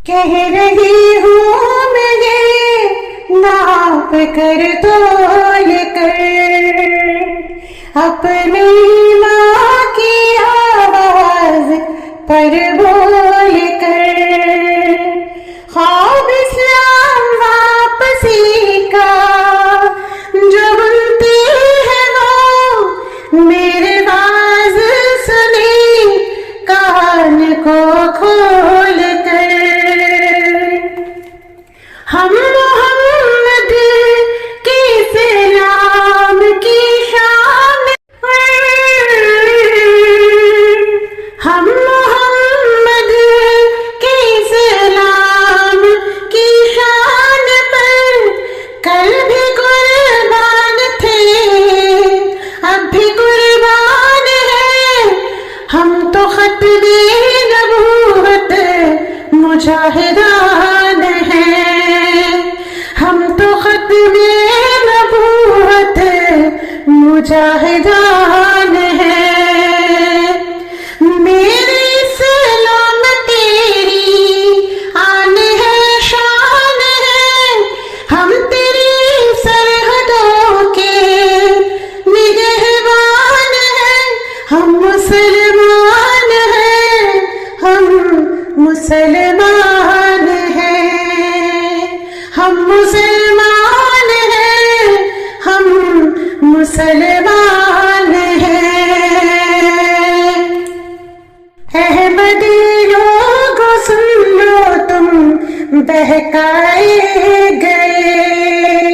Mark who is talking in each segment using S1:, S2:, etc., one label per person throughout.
S1: कह रही हूँ मैं ये नाप कर तोल कर अपनी माँ की आवाज पर बोल कर ख्वाब इस्लाम वापसी का जो बुनती है वो मेरे बाज सुनी कान को खोल कर हम मोहम्मद के सलाम की शान हम मोहम्मद के सलाम की शान पर कल भी कुर्बान थे अब भी कुर्बान है हम तो खत्मे नबूवत मुजाहिदान हैं हम तो खत्मे नबूवत मुजाहिदान हैं मेरे सलाम तेरी आन है शान है हम तेरी सरहदों के निगहबान हैं हम मुसलमान हैं हम मुसलमान हैं हम मुसलमान हैं हम मुसलमान हैं अहमदी लोगो सुन लो तुम बहकाए गए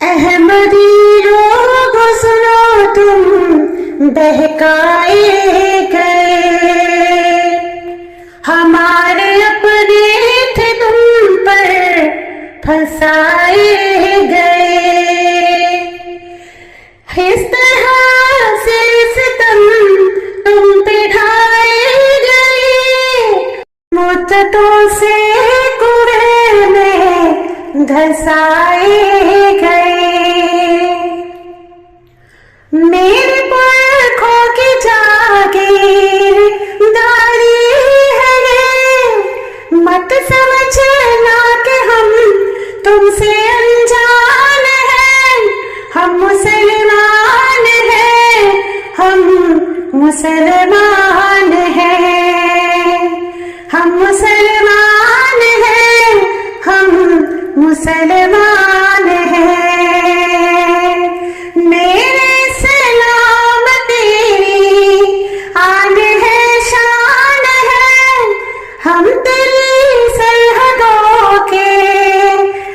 S1: अहमदी लोगो सुनो तुम बहकाए गए हमारे अपने थे तुम पर फंसाए गए इस तरह से सितम तुम पे ढाए गए मुद्दतों से कुएं में धंसाए गए मेरे पुरखों की जागीर दारी है ये मत समझना कि हम तुमसे अनजान हैं हम मुसलमान हैं हम मुसलमान हैं हम मुसलमान हैं हम मुसलमान हैं मेरे सलाम तेरी आन है शान है हम तेरी सरहदों के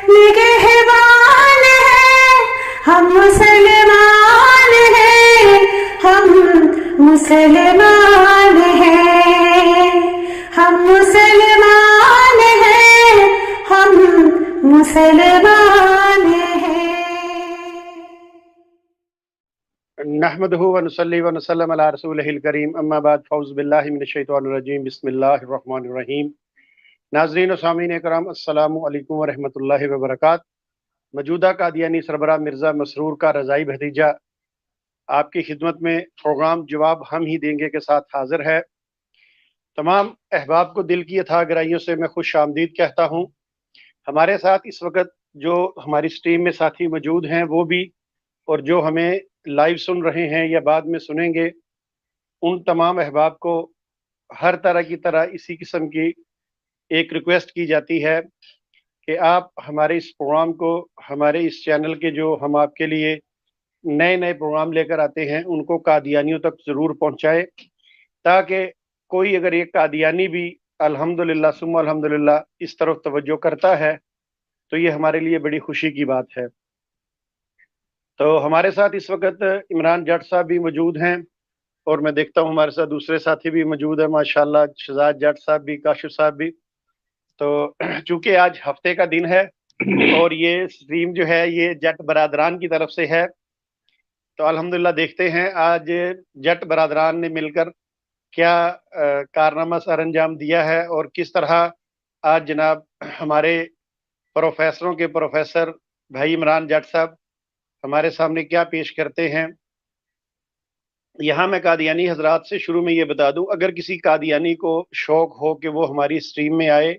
S1: निगहबान हैं हम मुसलमान हैं हम मुसलमान हैं हम मुसलमान हैं हम मुसलमान हैं
S2: नहमदुहु व नुसल्ली व नसल्लम अला रसूलिहिल करीम अम्मा बाद फौज़ बिल्लाहि मिनश शैतानिर रजीम बिस्मिल्लाहिर रहमानिर रहीम नाज़रीन व सामीन इकराम अस्सलामु अलैकुम व रहमतुल्लाहि व बरकातहू मौजूदा कादियानी सरबराह मिर्ज़ा मसरूर का रज़ाई भतीजा आपकी खिदमत में प्रोग्राम जवाब हम ही देंगे के साथ हाजिर है। तमाम अहबाब को दिल की अथाह गहराइयों से मैं खुश आमदीद कहता हूँ। हमारे साथ इस वक्त जो हमारी स्ट्रीम में साथी मौजूद हैं वो भी, और जो हमें लाइव सुन रहे हैं या बाद में सुनेंगे, उन तमाम अहबाब को हर तरह की तरह इसी किस्म की एक रिक्वेस्ट की जाती है कि आप हमारे इस प्रोग्राम को, हमारे इस चैनल के जो हम आपके लिए नए नए प्रोग्राम लेकर आते हैं उनको कादियानियों तक ज़रूर पहुँचाए, ताकि कोई अगर एक कादियानी भी अल्हम्दुलिल्लाह सुम्मा अल्हम्दुलिल्लाह इस तरफ तवज्जो करता है तो ये हमारे लिए बड़ी खुशी की बात है। तो हमारे साथ इस वक्त इमरान जट साहब भी मौजूद हैं और मैं देखता हूँ हमारे साथ दूसरे साथी भी मौजूद है माशाल्लाह, शहजाद जट साहब भी, काशिफ साहब भी। तो चूंकि आज हफ्ते का दिन है और ये स्ट्रीम जो है ये जट बरादरान की तरफ से है, तो अल्हम्दुलिल्लाह देखते हैं आज जट बरादरान ने मिलकर क्या कारनामा सर अंजाम दिया है और किस तरह आज जनाब हमारे प्रोफेसरों के प्रोफेसर भाई इमरान जट साहब हमारे सामने क्या पेश करते हैं। यहाँ मैं कादियानी हजरात से शुरू में ये बता दूं, अगर किसी कादियानी को शौक हो कि वो हमारी स्ट्रीम में आए,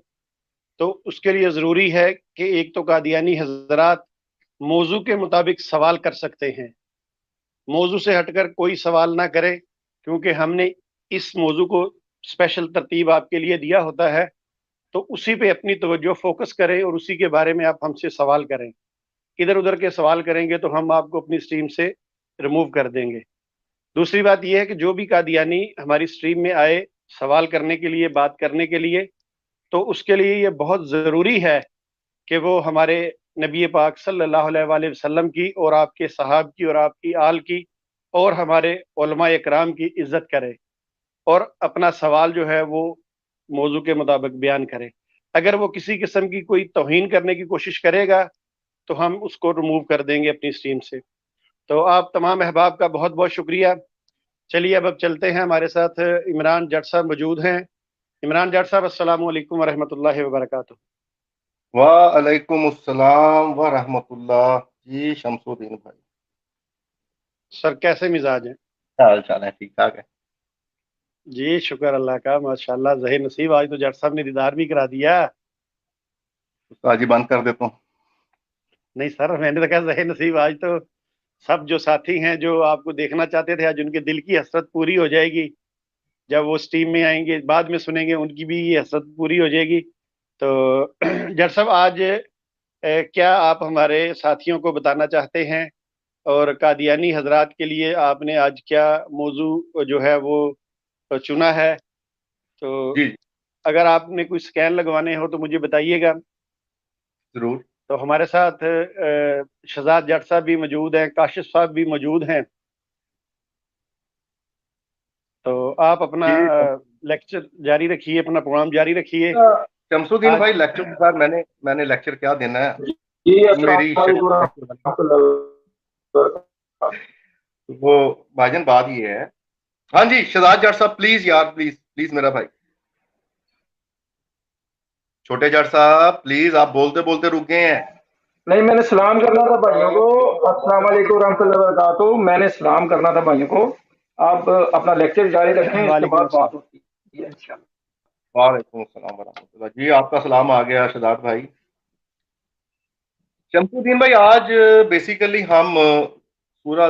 S2: तो उसके लिए ज़रूरी है कि एक तो कादियानी हजरात मौजू के मुताबिक सवाल कर सकते हैं, मौजू से हटकर कोई सवाल ना करे, क्योंकि हमने इस मौजू को स्पेशल तरतीब आपके लिए दिया होता है। तो उसी पे अपनी तवज्जो फोकस करें और उसी के बारे में आप हमसे सवाल करें। इधर उधर के सवाल करेंगे तो हम आपको अपनी स्ट्रीम से रिमूव कर देंगे। दूसरी बात यह है कि जो भी कादियानी हमारी स्ट्रीम में आए सवाल करने के लिए, बात करने के लिए, तो उसके लिए ये बहुत ज़रूरी है कि वो हमारे नबी पाक सल्लल्लाहु अलैहि वसल्लम की और आपके सहाब की और आपकी आल की और हमारे उलमा इकराम की इज्जत करे और अपना सवाल जो है वो मौजू के मुताबिक बयान करे। अगर वो किसी किस्म की कोई तौहीन करने की कोशिश करेगा तो हम उसको रिमूव कर देंगे अपनी स्ट्रीम से। तो आप तमाम अहबाब का बहुत बहुत शुक्रिया। चलिए अब चलते हैं, हमारे साथ इमरान जट साहब मौजूद हैं। इमरान जट साहब, अस्सलामु अलैकुम व रहमतुल्लाहि व बरकातुहू।
S3: वालेकुम अस्सलाम व रहमतुल्लाह। जी शमसुद्दीन भाई,
S2: सर कैसे मिजाज हैं?
S3: क्या हाल चाल है? ठीक ठाक है।
S2: जी शुक्र अल्लाह का, माशाल्लाह ज़हीर नसीब, आज तो जट साहब ने दीदार भी करा दिया।
S3: उसको आज ही बंद कर देता हूँ।
S2: नहीं सर, मैंने तो कहा ज़हीर नसीब, आज तो सब जो साथी हैं जो आपको देखना चाहते थे, आज उनके दिल की हसरत पूरी हो जाएगी। जब वो स्ट्रीम में आएंगे, बाद में सुनेंगे, उनकी भी ये हसरत पूरी हो जाएगी। तो जट साहब, आज क्या आप हमारे साथियों को बताना चाहते हैं और कादियानी हजरात के लिए आपने आज क्या मौजू जो है वो चुना है? तो
S3: जी जी,
S2: अगर आपने कोई स्कैन लगवाने हो तो मुझे बताइएगा।
S3: जरूर।
S2: तो हमारे साथ शहजाद जट साहब भी मौजूद हैं, काशिफ साहब भी मौजूद हैं। तो आप अपना
S3: जी
S2: लेक्चर जारी रखिए, अपना प्रोग्राम जारी रखिए।
S3: शमसुद्दीन
S2: आज
S3: भाई, लेक्चर के बाद मैंने लेक्चर क्या देना है?
S4: जी अस्सलाम
S3: मेरी
S4: वालेकुम
S3: लेक्चर बनी।
S4: रहमतुल्लाहि व बरकातहू।
S3: वो भाईजान बात ये है। हाँ जी, शहजाद जाट साहब प्लीज यार, प्लीज प्लीज मेरा भाई, छोटे जाट साहब प्लीज, आप बोलते बोलते रुक गए हैं।
S4: नहीं, मैंने सलाम करना था भाइयों को। अस्सलाम वालेकुम रहमतुल्लाहि व बरकातहू। मैंने सलाम करना था भाइयों को। आप अपना लेक्चर जारी रखें, इसके
S2: वालेकुम
S4: बाद
S2: अस्सलाम।
S4: बात होती है इंशाल्लाह।
S3: वालेकुम अस्सलाम वरहमतुल्लाह। जी आपका सलाम आ गया शहजाद भाई। शमसुद्दीन भाई, आज बेसिकली हम सूरह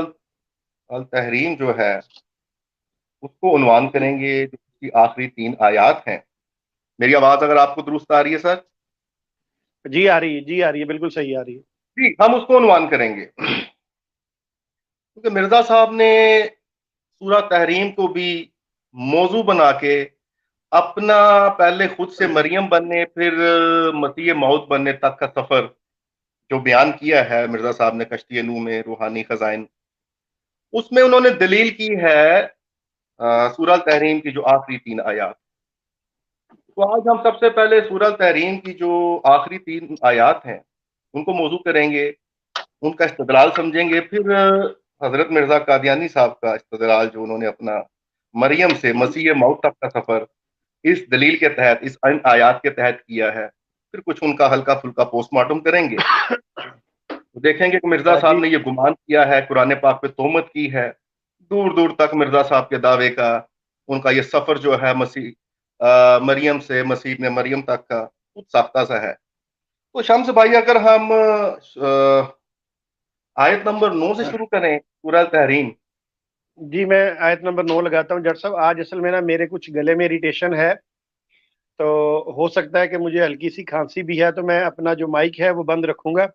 S3: अल तहरीम जो है उसको उन्वान करेंगे, जो उसकी आखिरी 3 आयात हैं। मेरी आवाज अगर आपको दुरुस्त आ रही है सर?
S2: जी आ रही है, जी आ रही है, बिल्कुल सही आ रही है।
S3: जी, हम उसको उन्वान करेंगे क्योंकि मिर्जा साहब ने सूरह तहरीम को भी मौजू बना के अपना पहले खुद से मरियम बनने, फिर मसीह मौद बनने तक का सफर जो बयान किया है मिर्जा साहब ने कश्ती नूह में रूहानी खजाइन, उसमें उन्होंने दलील की है सूरह तहरीम की जो आखिरी 3 आयात। तो आज हम सबसे पहले सूरह तहरीम की जो आखिरी 3 आयात हैं उनको मौजू करेंगे, उनका इस्तदलाल समझेंगे, फिर हजरत मिर्जा कादियानी साहब का इस्तदलाल जो उन्होंने अपना मरियम से मसीह मौत तक का सफर इस दलील के तहत, इस आयात के तहत किया है, फिर कुछ उनका हल्का फुल्का पोस्टमार्टम करेंगे। तो देखेंगे कि मिर्जा साहब
S2: जी
S3: ने ये गुमान किया है, कुरान पाक पे तोहमत की है, दूर दूर तक मिर्जा साहब के दावे का, उनका ये सफर जो है मसीह मरियम से मसीह ने मरियम तक का कुछ साख्ता सा है। तो शम्स भाई, अगर हम आयत नंबर 9 से शुरू करें सूरह तहरीम।
S2: जी, मैं आयत नंबर 9 लगाता हूँ। जट साहब, आज असल में ना मेरे कुछ गले में इरिटेशन है, तो हो सकता है कि मुझे हल्की सी खांसी भी है, तो मैं अपना जो माइक है वो बंद रखूंगा,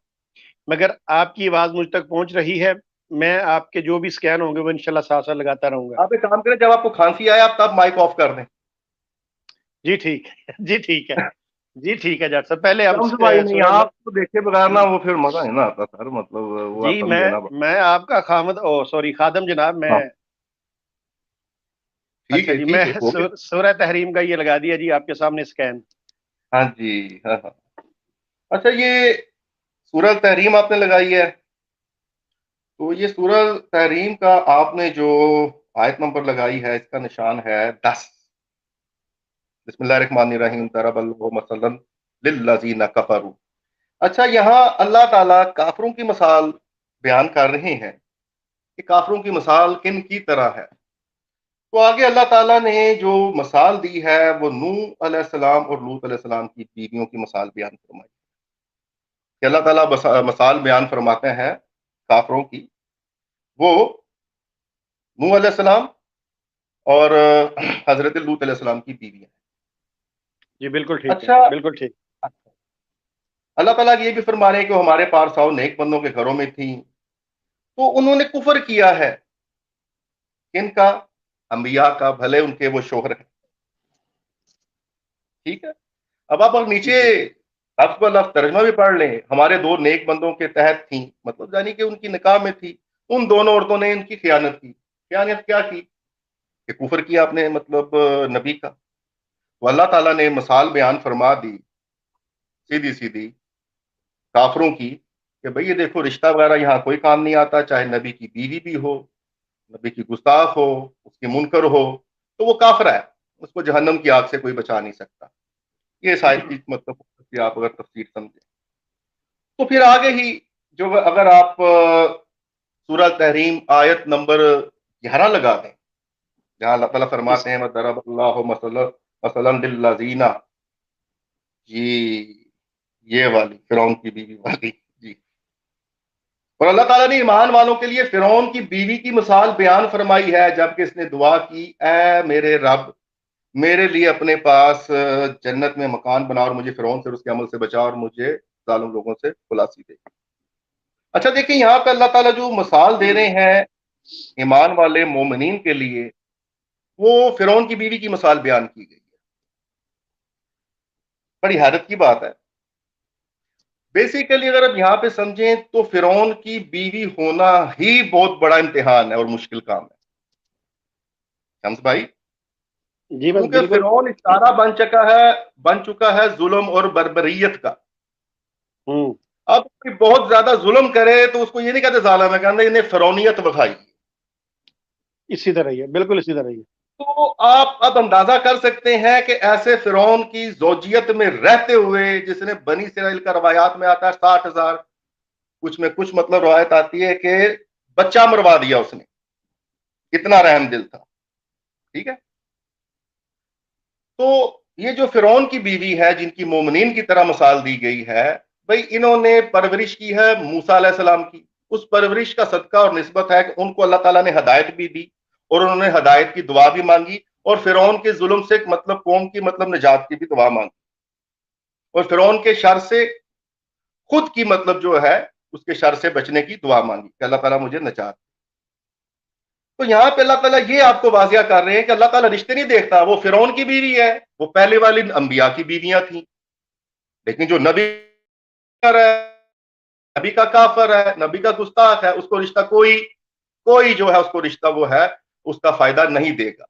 S2: मगर आपकी आवाज़ मुझ तक पहुंच रही है। मैं आपके जो भी स्कैन होंगे वो इंशाल्लाह साथ साथ लगाता रहूंगा।
S3: आप एक काम करें, जब आपको खांसी आए आप तब माइक ऑफ कर दें।
S2: जी ठीक है, जी ठीक है, जी ठीक है। जट साहब, पहले हम
S3: शम्स भाई, नहीं
S2: सूरह
S3: आपको देखे बगैर ना वो फिर मजा है ना आता सर, मतलब वो
S2: जी,
S3: आप समझे ना।
S2: मैं आपका खामद, ओ सॉरी, खादम जनाब, मैं।
S3: हाँ,
S2: अच्छा जी, मैं
S3: ठीक है, हो गया।
S2: सूरह तहरीम का ये लगा दिया जी आपके सामने स्कैन।
S3: हाँ जी, हाँ हाँ। अच्छा, ये सूरह तहरीम आपने लगाई है, तो ये सूरह तहरीम का आपने जो आयत नंबर लगाई है इसका निशान है 10। बिस्मिल्लाहिर्रहमानिर्रहीम, दरबल्लाहु मसलन लिल्लज़ीना कफरू। अच्छा, यहाँ अल्लाह ताला काफरों की मिसाल बयान कर रहे हैं कि काफरों की मिसाल किन की तरह है। तो आगे अल्लाह ताला ने जो मिसाल दी है वो नूह अलैहिस्सलाम और लूत अलैहिस्सलाम की बीवियों की मिसाल बयान फरमाई कि अल्लाह ताला मिसाल बयान फरमाते हैं काफरों की, वो नूह अलैहिस्सलाम और हजरत लूत अलैहिस्सलाम की बीवियां।
S2: जी बिल्कुल ठीक
S3: अच्छा,
S2: है, बिल्कुल ठीक।
S3: अल्लाह ताला ये भी फरमा रहे हैं कि वो हमारे पास आओ नेक बंदों के घरों में थी, तो उन्होंने कुफर किया है। किनका? अंबिया का, भले उनके वो शोहर हैं। ठीक है, अब आप अगर नीचे
S2: जी
S3: लफ्ज़ ब लफ्ज़ तर्जमा भी पढ़ लें, हमारे दो नेक बंदों के तहत थी, मतलब यानी कि उनकी निकाह में थी, उन दोनों औरतों ने इनकी खियानत की। खियानत क्या की? कि कुफर किया आपने, मतलब नबी का। तो अल्लाह ताला ने मिसाल बयान फरमा दी सीधी सीधी काफरों की कि भाई ये देखो, रिश्ता वगैरह यहाँ कोई काम नहीं आता, चाहे नबी की बीवी भी हो, नबी की गुस्ताख हो, उसकी मुनकर हो, तो वो काफिर है, उसको जहन्नम की आग से कोई बचा नहीं सकता। ये शायद की मतलब कि आप अगर तफसीर समझे तो फिर आगे ही जो, अगर आप सूरह तहरीम आयत नंबर 11 लगा दें, जहां अल्लाह ताला
S2: इस
S3: फरमाते हैं मदरबल्लाहु मसलन लिल्लज़ीना, जी ये वाली फिरौन की बीवी वाली, जी। और अल्लाह ताला ने ईमान वालों के लिए फिरौन की बीवी की मिसाल बयान फरमाई है, जबकि इसने दुआ की, ऐ मेरे रब, मेरे लिए अपने पास जन्नत में मकान बना और मुझे फिरौन से और उसके अमल से बचा और मुझे जालिम लोगों से खुलासी दे। अच्छा देखिए, यहाँ पे अल्लाह ताला जो मिसाल दे रहे हैं ईमान वाले मोमिनीन के लिए, वो फिरौन की बीवी की मिसाल बयान की गई है। बड़ी हैरत की बात है। बेसिकली अगर आप यहाँ पे समझें तो फिरौन की बीवी होना ही बहुत बड़ा इम्तिहान है और मुश्किल काम है, शम्स भाई।
S2: जी बस
S3: क्योंकि
S2: बिल्कुल।
S3: फिरौन इशारा बन चुका है जुल्म और बर्बरियत का।
S2: हम्म।
S3: अब कोई बहुत ज्यादा जुल्म करे तो उसको ये नहीं कहते जालिम है, कहते इन्हें फिरौनियत बखाई।
S2: इसी तरह ही है, बिल्कुल इसी तरह ही है।
S3: तो आप अब अंदाजा कर सकते हैं कि ऐसे फिरौन की जोजियत में रहते हुए, जिसने बनी इसराइल का रवायात में आता है 60,000, कुछ में कुछ मतलब रवायत आती है कि बच्चा मरवा दिया उसने, इतना रहम दिल था। ठीक है, तो ये जो फिरौन की बीवी है, जिनकी मोमिनीन की तरह मिसाल दी गई है, भाई इन्होंने परवरिश की है मूसा अलैहिस्सलाम की। उस परवरिश का सदका और निस्बत है कि उनको अल्लाह ताला ने हदायत भी दी और उन्होंने हदायत की दुआ भी मांगी, और फिरौन के जुल्म से मतलब कौम की मतलब निजात की भी दुआ मांगी, और फिरौन के शर से खुद की मतलब जो है उसके शर से बचने की दुआ मांगी कि अल्लाह ताला मुझे निजात। तो यहाँ पे अल्लाह ताला ये आपको वाजिया कर रहे हैं कि अल्लाह ताला रिश्ते नहीं देखता। वो फिरौन की बीवी है, वो पहले वाली अंबिया की बीवियां थी, लेकिन जो नबी है, नबी का काफर है, नबी का गुस्ताख है, उसको रिश्ता कोई कोई जो है उसको रिश्ता वो है उसका फायदा नहीं देगा।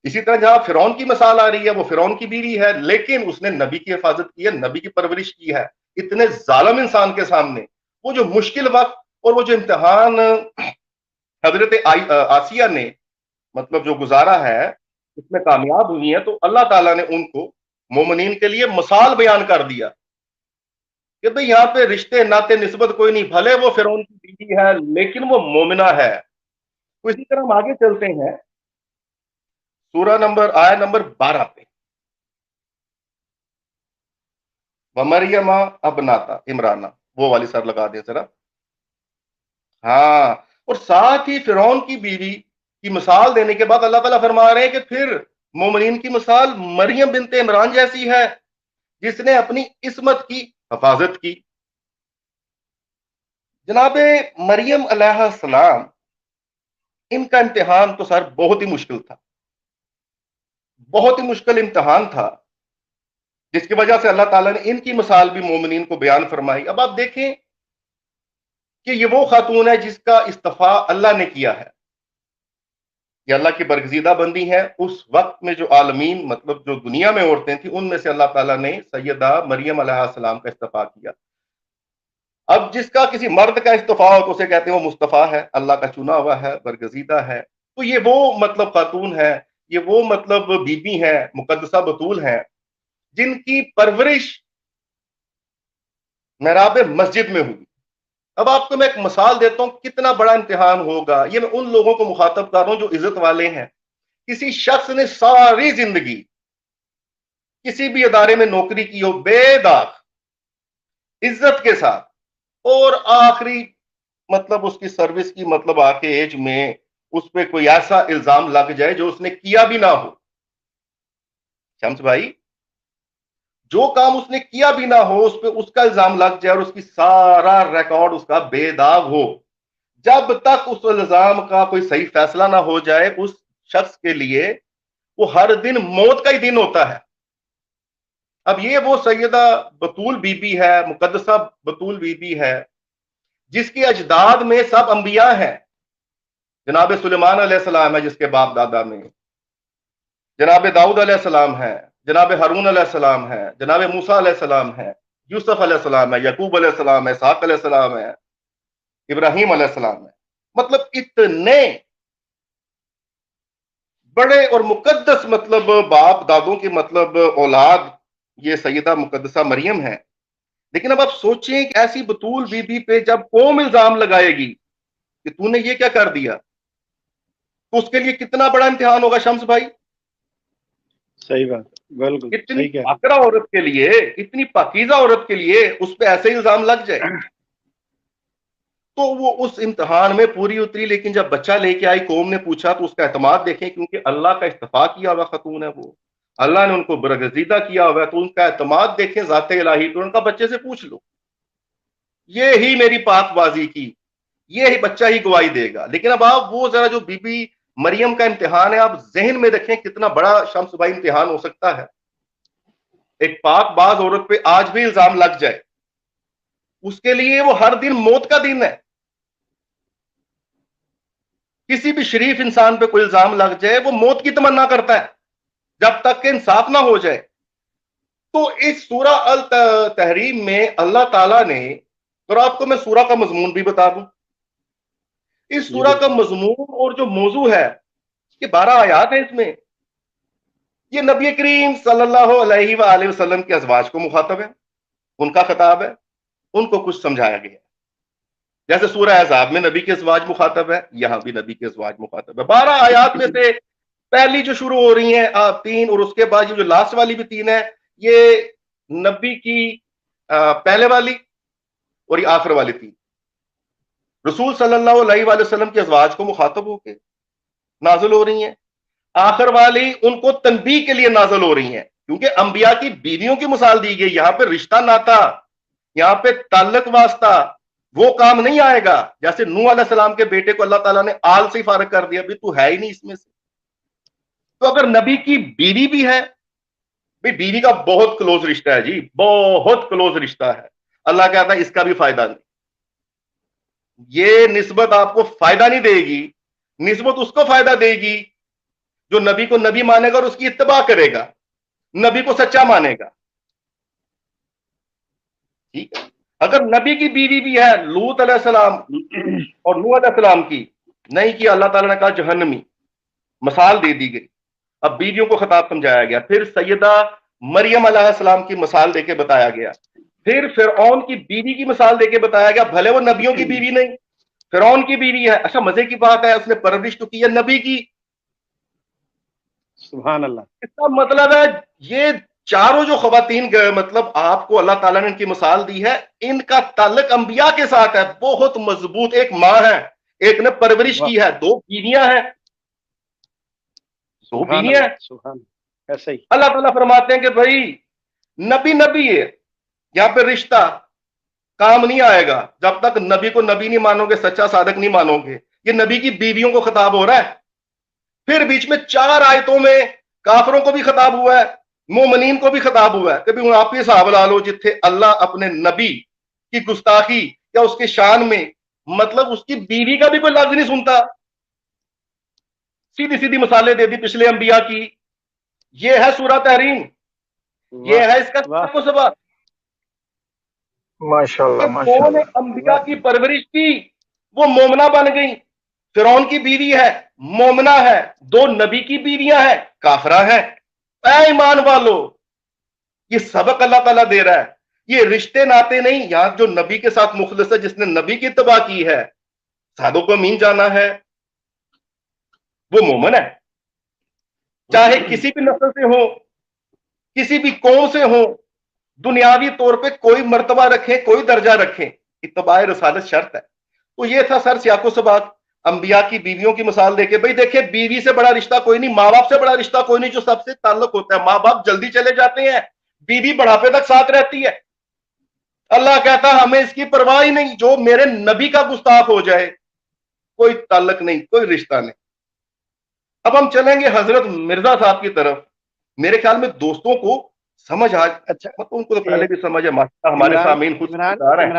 S3: इसी तरह जहां फिरौन की मिसाल आ रही है, वो फिरौन की बीवी है, लेकिन उसने नबी की हिफाजत की है, नबी की परवरिश की है। इतने जालिम इंसान के सामने वो जो मुश्किल वक्त और वो जो इम्तिहान हजरत आसिया ने मतलब जो गुजारा है, उसमें कामयाब हुई है, तो अल्लाह ताला ने उनको मोमिनीन के लिए मिसाल बयान कर दिया कि भाई यहाँ पे रिश्ते नाते निस्बत कोई नहीं, भले वो फिरौन की बीवी है लेकिन वो मोमिना है। तो इसी तरह हम आगे चलते हैं सूरा नंबर आया नंबर 12 पे, मरियमा अबनाता इमराना, वो वाली सर लगा दे जरा। हाँ, और साथ ही फिरौन की बीवी की मिसाल देने के बाद अल्लाह ताला फरमा रहे हैं कि फिर मोमिनीन की मिसाल मरियम बिनते इमरान जैसी है, जिसने अपनी इस्मत की हिफाजत की। जनाबे मरियम अलैहिस्सलाम, इनका इम्तिहान तो सर बहुत ही मुश्किल था, बहुत ही मुश्किल इम्तिहान था, जिसकी वजह से अल्लाह ताला ने इनकी मिसाल भी मोमिनीन को बयान फरमाई। अब आप देखें कि ये वो खातून है जिसका इस्तीफा अल्लाह ने किया है, ये अल्लाह की बरगजीदा बंदी है। उस वक्त में जो आलमीन मतलब जो दुनिया में औरतें थी, उनमें से अल्लाह ताला ने सैयदा मरियम अलैहिस्सलाम का इस्तीफा किया। अब जिसका किसी मर्द का इस्तीफा हो तो उसे कहते हैं वो मुस्तफ़ा है, अल्लाह का चुना हुआ है, बरगजीदा है। तो ये वो मतलब खातून है, ये वो मतलब बीबी है, मुकद्दसा बतूल है, जिनकी परवरिश महराब मस्जिद में हुई। अब आपको मैं एक मिसाल देता हूं कितना बड़ा इम्तिहान होगा। ये मैं उन लोगों को मुखातब कर रहा हूं जो इज्जत वाले हैं, किसी शख्स ने सारी जिंदगी किसी भी अदारे में नौकरी की हो बेदाग इज्जत के साथ, और आखिरी मतलब उसकी सर्विस की मतलब आके एज में उस पर कोई ऐसा इल्जाम लग जाए जो उसने किया भी ना हो। शम्स भाई, जो काम उसने किया भी ना हो उस पर उसका इल्जाम लग जाए और उसकी सारा रिकॉर्ड उसका बेदाग हो, जब तक उस इल्जाम का कोई सही फैसला ना हो जाए उस शख्स के लिए वो हर दिन मौत का ही दिन होता है। अब ये वो सैयदा बतूल बीबी है, मुकद्दसा बतूल बीबी है, जिसके अजदाद में सब अंबिया हैं। जनाब सुलेमान अलैहिस्सलाम है जिसके बाप दादा में, जनाब दाऊद अलैहिस्सलाम है, जनाब हारून अलैहिस्सलाम है, जनाब मूसा अलैहिस्सलाम है, यूसुफ अलैहिस्सलाम है, यकूब अलैहिस्सलाम है, इसहाक अलैहिस्सलाम है, इब्राहिम अलैहिस्सलाम है। मतलब इतने बड़े और मुकद्दस मतलब बाप दादों की मतलब औलाद ये सैयदा मुकद्दसा मरियम है। लेकिन अब आप सोचें कि ऐसी बतूल बीबी पे जब कौम इल्जाम लगाएगी कि तूने ये क्या कर दिया, तो उसके लिए कितना बड़ा इम्तिहान होगा शम्स भाई।
S2: सही बात, बिल्कुल
S3: इतनी
S2: सही कह रहे
S3: पाकरा औरत के लिए, इतनी पाकीज़ा औरत के लिए उस पे ऐसे इल्जाम लग जाए, तो वो उस इम्तिहान में पूरी उतरी। लेकिन जब बच्चा लेके आई, कौम ने पूछा, तो उसका एतमाद देखें, क्योंकि अल्लाह का इस्तिफा किया हुआ खतून है, वो अल्लाह ने उनको बरगजीदा किया हुआ है, तो उनका एतमाद देखें ज़ाते इलाही। तो उनका बच्चे से पूछ लो, ये ही मेरी पाकबाजी की, ये ही बच्चा ही गवाही देगा। लेकिन अब आप वो जरा जो बीबी मरियम का इम्तिहान है आप जहन में रखें, कितना बड़ा शम्स भाई इम्तिहान हो सकता है। एक पाकबाज औरत पे आज भी इल्जाम लग जाए, उसके लिए वो हर दिन मौत का दिन है। किसी भी शरीफ इंसान पे कोई इल्जाम लग जाए वो मौत की तमन्ना करता है जब तक कि इंसाफ ना हो जाए। तो इस सूरा अल तहरीम में अल्लाह ताला ने, और आपको मैं सूरा का मजमून भी बता दूं, इस
S2: जी
S3: सूरा का
S2: बिल्कुल।
S3: मजमून और जो मौजू है, ये 12 आयात है। इसमें ये नबी करीम सल्लल्लाहु अलैहि वसल्लम के अज़वाज को मुखातब है, उनका खिताब है, उनको कुछ समझाया गया है। जैसे सूरह अहज़ाब में नबी के अज़वाज मुखातब है, यहां भी नबी के अज़वाज मुखातब है। 12 आयात में से पहली जो शुरू हो रही है 3, और उसके बाद ये जो लास्ट वाली भी 3 है, ये नबी की पहले वाली और ये आखिर वाली 3 रसूल सल्लल्लाहु अलैहि वसल्लम के अज़वाज को मुखातब होके नाज़िल हो रही हैं। आखिर वाली उनको तनबीह के लिए नाज़िल हो रही हैं, क्योंकि अंबिया की बीवियों की मिसाल दी गई। यहां पे रिश्ता नाता, यहां पे ताल्लुक वास्ता वो काम नहीं आएगा जैसे नूह अलैहिस्सलाम के बेटे को अल्लाह ताला ने आल से ही फारग कर दिया, भाई तू है ही नहीं इसमें से। तो अगर नबी की बीवी भी है, भाई बीवी का बहुत क्लोज रिश्ता है जी, बहुत क्लोज रिश्ता है। अल्लाह कहता है इसका भी फायदा नहीं, ये निस्बत आपको फायदा नहीं देगी, निस्बत उसको फायदा देगी जो नबी को नबी मानेगा और उसकी इत्तबा करेगा, नबी को सच्चा मानेगा। ठीक है, अगर नबी की बीवी भी है लूत अलैहिस्सलाम और नूह अलैहिस्सलाम की, नहीं कि अल्लाह ताला ने कहा जहन्नमी, मिसाल दे दी गई। अब बीवियों को खिताब समझाया गया, फिर सैयदा मरियम अलैहिस्सलाम की मिसाल देके बताया गया, फिर फिरौन की बीवी की मिसाल देके बताया गया, भले वो नबियों की बीवी नहीं, फिरौन की बीवी है। अच्छा मजे की बात है, उसने परवरिश तो की है नबी की।
S2: सुभान अल्लाह।
S3: इसका मतलब है ये चारों जो खवातीन मतलब आपको अल्लाह ताला ने इनकी मिसाल दी है, इनका ताल्लुक अंबिया के साथ है, बहुत मजबूत। एक माँ है, एक ने परवरिश की है, 2 बीवियां हैं, 2
S2: सुभान
S3: बीवियां।
S2: अल्लाह, सुभान, ऐसे ही।
S3: अल्लाह ताला फरमाते हैं कि भाई नबी नबी है, यहां पे रिश्ता काम नहीं आएगा जब तक नबी को नबी नहीं मानोगे, सच्चा सादक नहीं मानोगे। ये नबी की बीवियों को खिताब हो रहा है। फिर बीच में 4 आयतों में काफरों को भी खिताब हुआ है, मोमिनीन को भी खिताब हुआ है। कभी आप ही हिसाब ला लो जिथे अल्लाह अपने नबी की गुस्ताखी या उसके शान में मतलब उसकी बीवी का भी कोई लफ्ज नहीं सुनता, सीधी सीधी मिसालें दे दी पिछले अंबिया की। ये है सूरह तहरीम, ये है इसका सबक।
S4: माशाल्लाह
S3: कौन
S4: माशाल्लाह।
S3: अंबिया की परवरिश की, वो मोमना बन गई। फिरौन की बीवी है, मोमना है, 2 नबी की बीवियां हैं, काफरा है। ऐ ईमान वालो, ये सबक अल्लाह ताला दे रहा है। ये रिश्ते नाते नहीं, यहां जो नबी के साथ मुखलिस है, जिसने नबी की इत्तबा की है, सादों को मीन जाना है, वो मोमन है। चाहे किसी भी नस्ल से हो, किसी भी कौम से हो, दुनियावी तौर पे कोई मर्तबा रखें, कोई दर्जा रखें, इत्तबाए रसालत शर्त है। तो ये था सर सियाको सबाक अंबिया की बीवियों की मिसाल देके। भाई देखिए, बीवी से बड़ा रिश्ता कोई नहीं, माँ बाप से बड़ा रिश्ता कोई नहीं जो सबसे ताल्लुक होता है। माँ बाप जल्दी चले जाते हैं, बीवी बुढ़ापे तक साथ रहती है। अल्लाह कहता है हमें इसकी परवाह ही नहीं, जो मेरे नबी का गुस्ताख हो जाए कोई ताल्लुक नहीं, कोई रिश्ता नहीं। अब हम चलेंगे हजरत मिर्जा साहब की तरफ। मेरे ख्याल में दोस्तों को समझ आ,
S2: अच्छा,
S3: मतलब उनको तो पहले भी समझ है, माशाल्लाह हमारे सामीन खुद बता रहे हैं।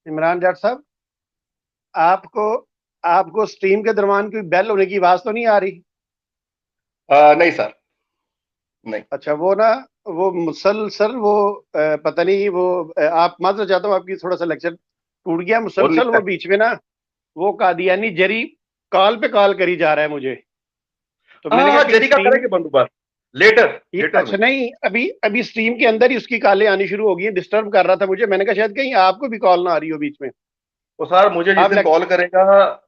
S2: इमरान जट साहब, आपको आपको स्ट्रीम के दरमियान कोई बेल होने की आवाज तो नहीं आ रही?
S3: नहीं सर, नहीं।
S2: अच्छा, वो ना, वो मुसलसल वो पता नहीं, वो आप माजरत चाहता हूँ, आपकी थोड़ा सा लेक्चर टूट गया मुसलसल, वो बीच में ना वो कादियानी जरी कॉल पे कॉल करी जा रहा है मुझे। तो मैंने कहा
S3: जरी का करेंगे बंदोबस्त लेटर।
S2: अच्छा नहीं, अभी स्ट्रीम के अंदर ही उसकी कॉलें आनी शुरू हो गई हैं, डिस्टर्ब कर रहा था मुझे। मैंने कहा शायद कहीं आपको भी कॉल ना आ रही हो बीच में।
S3: तो सर मुझे जिस दिन कॉल करेगा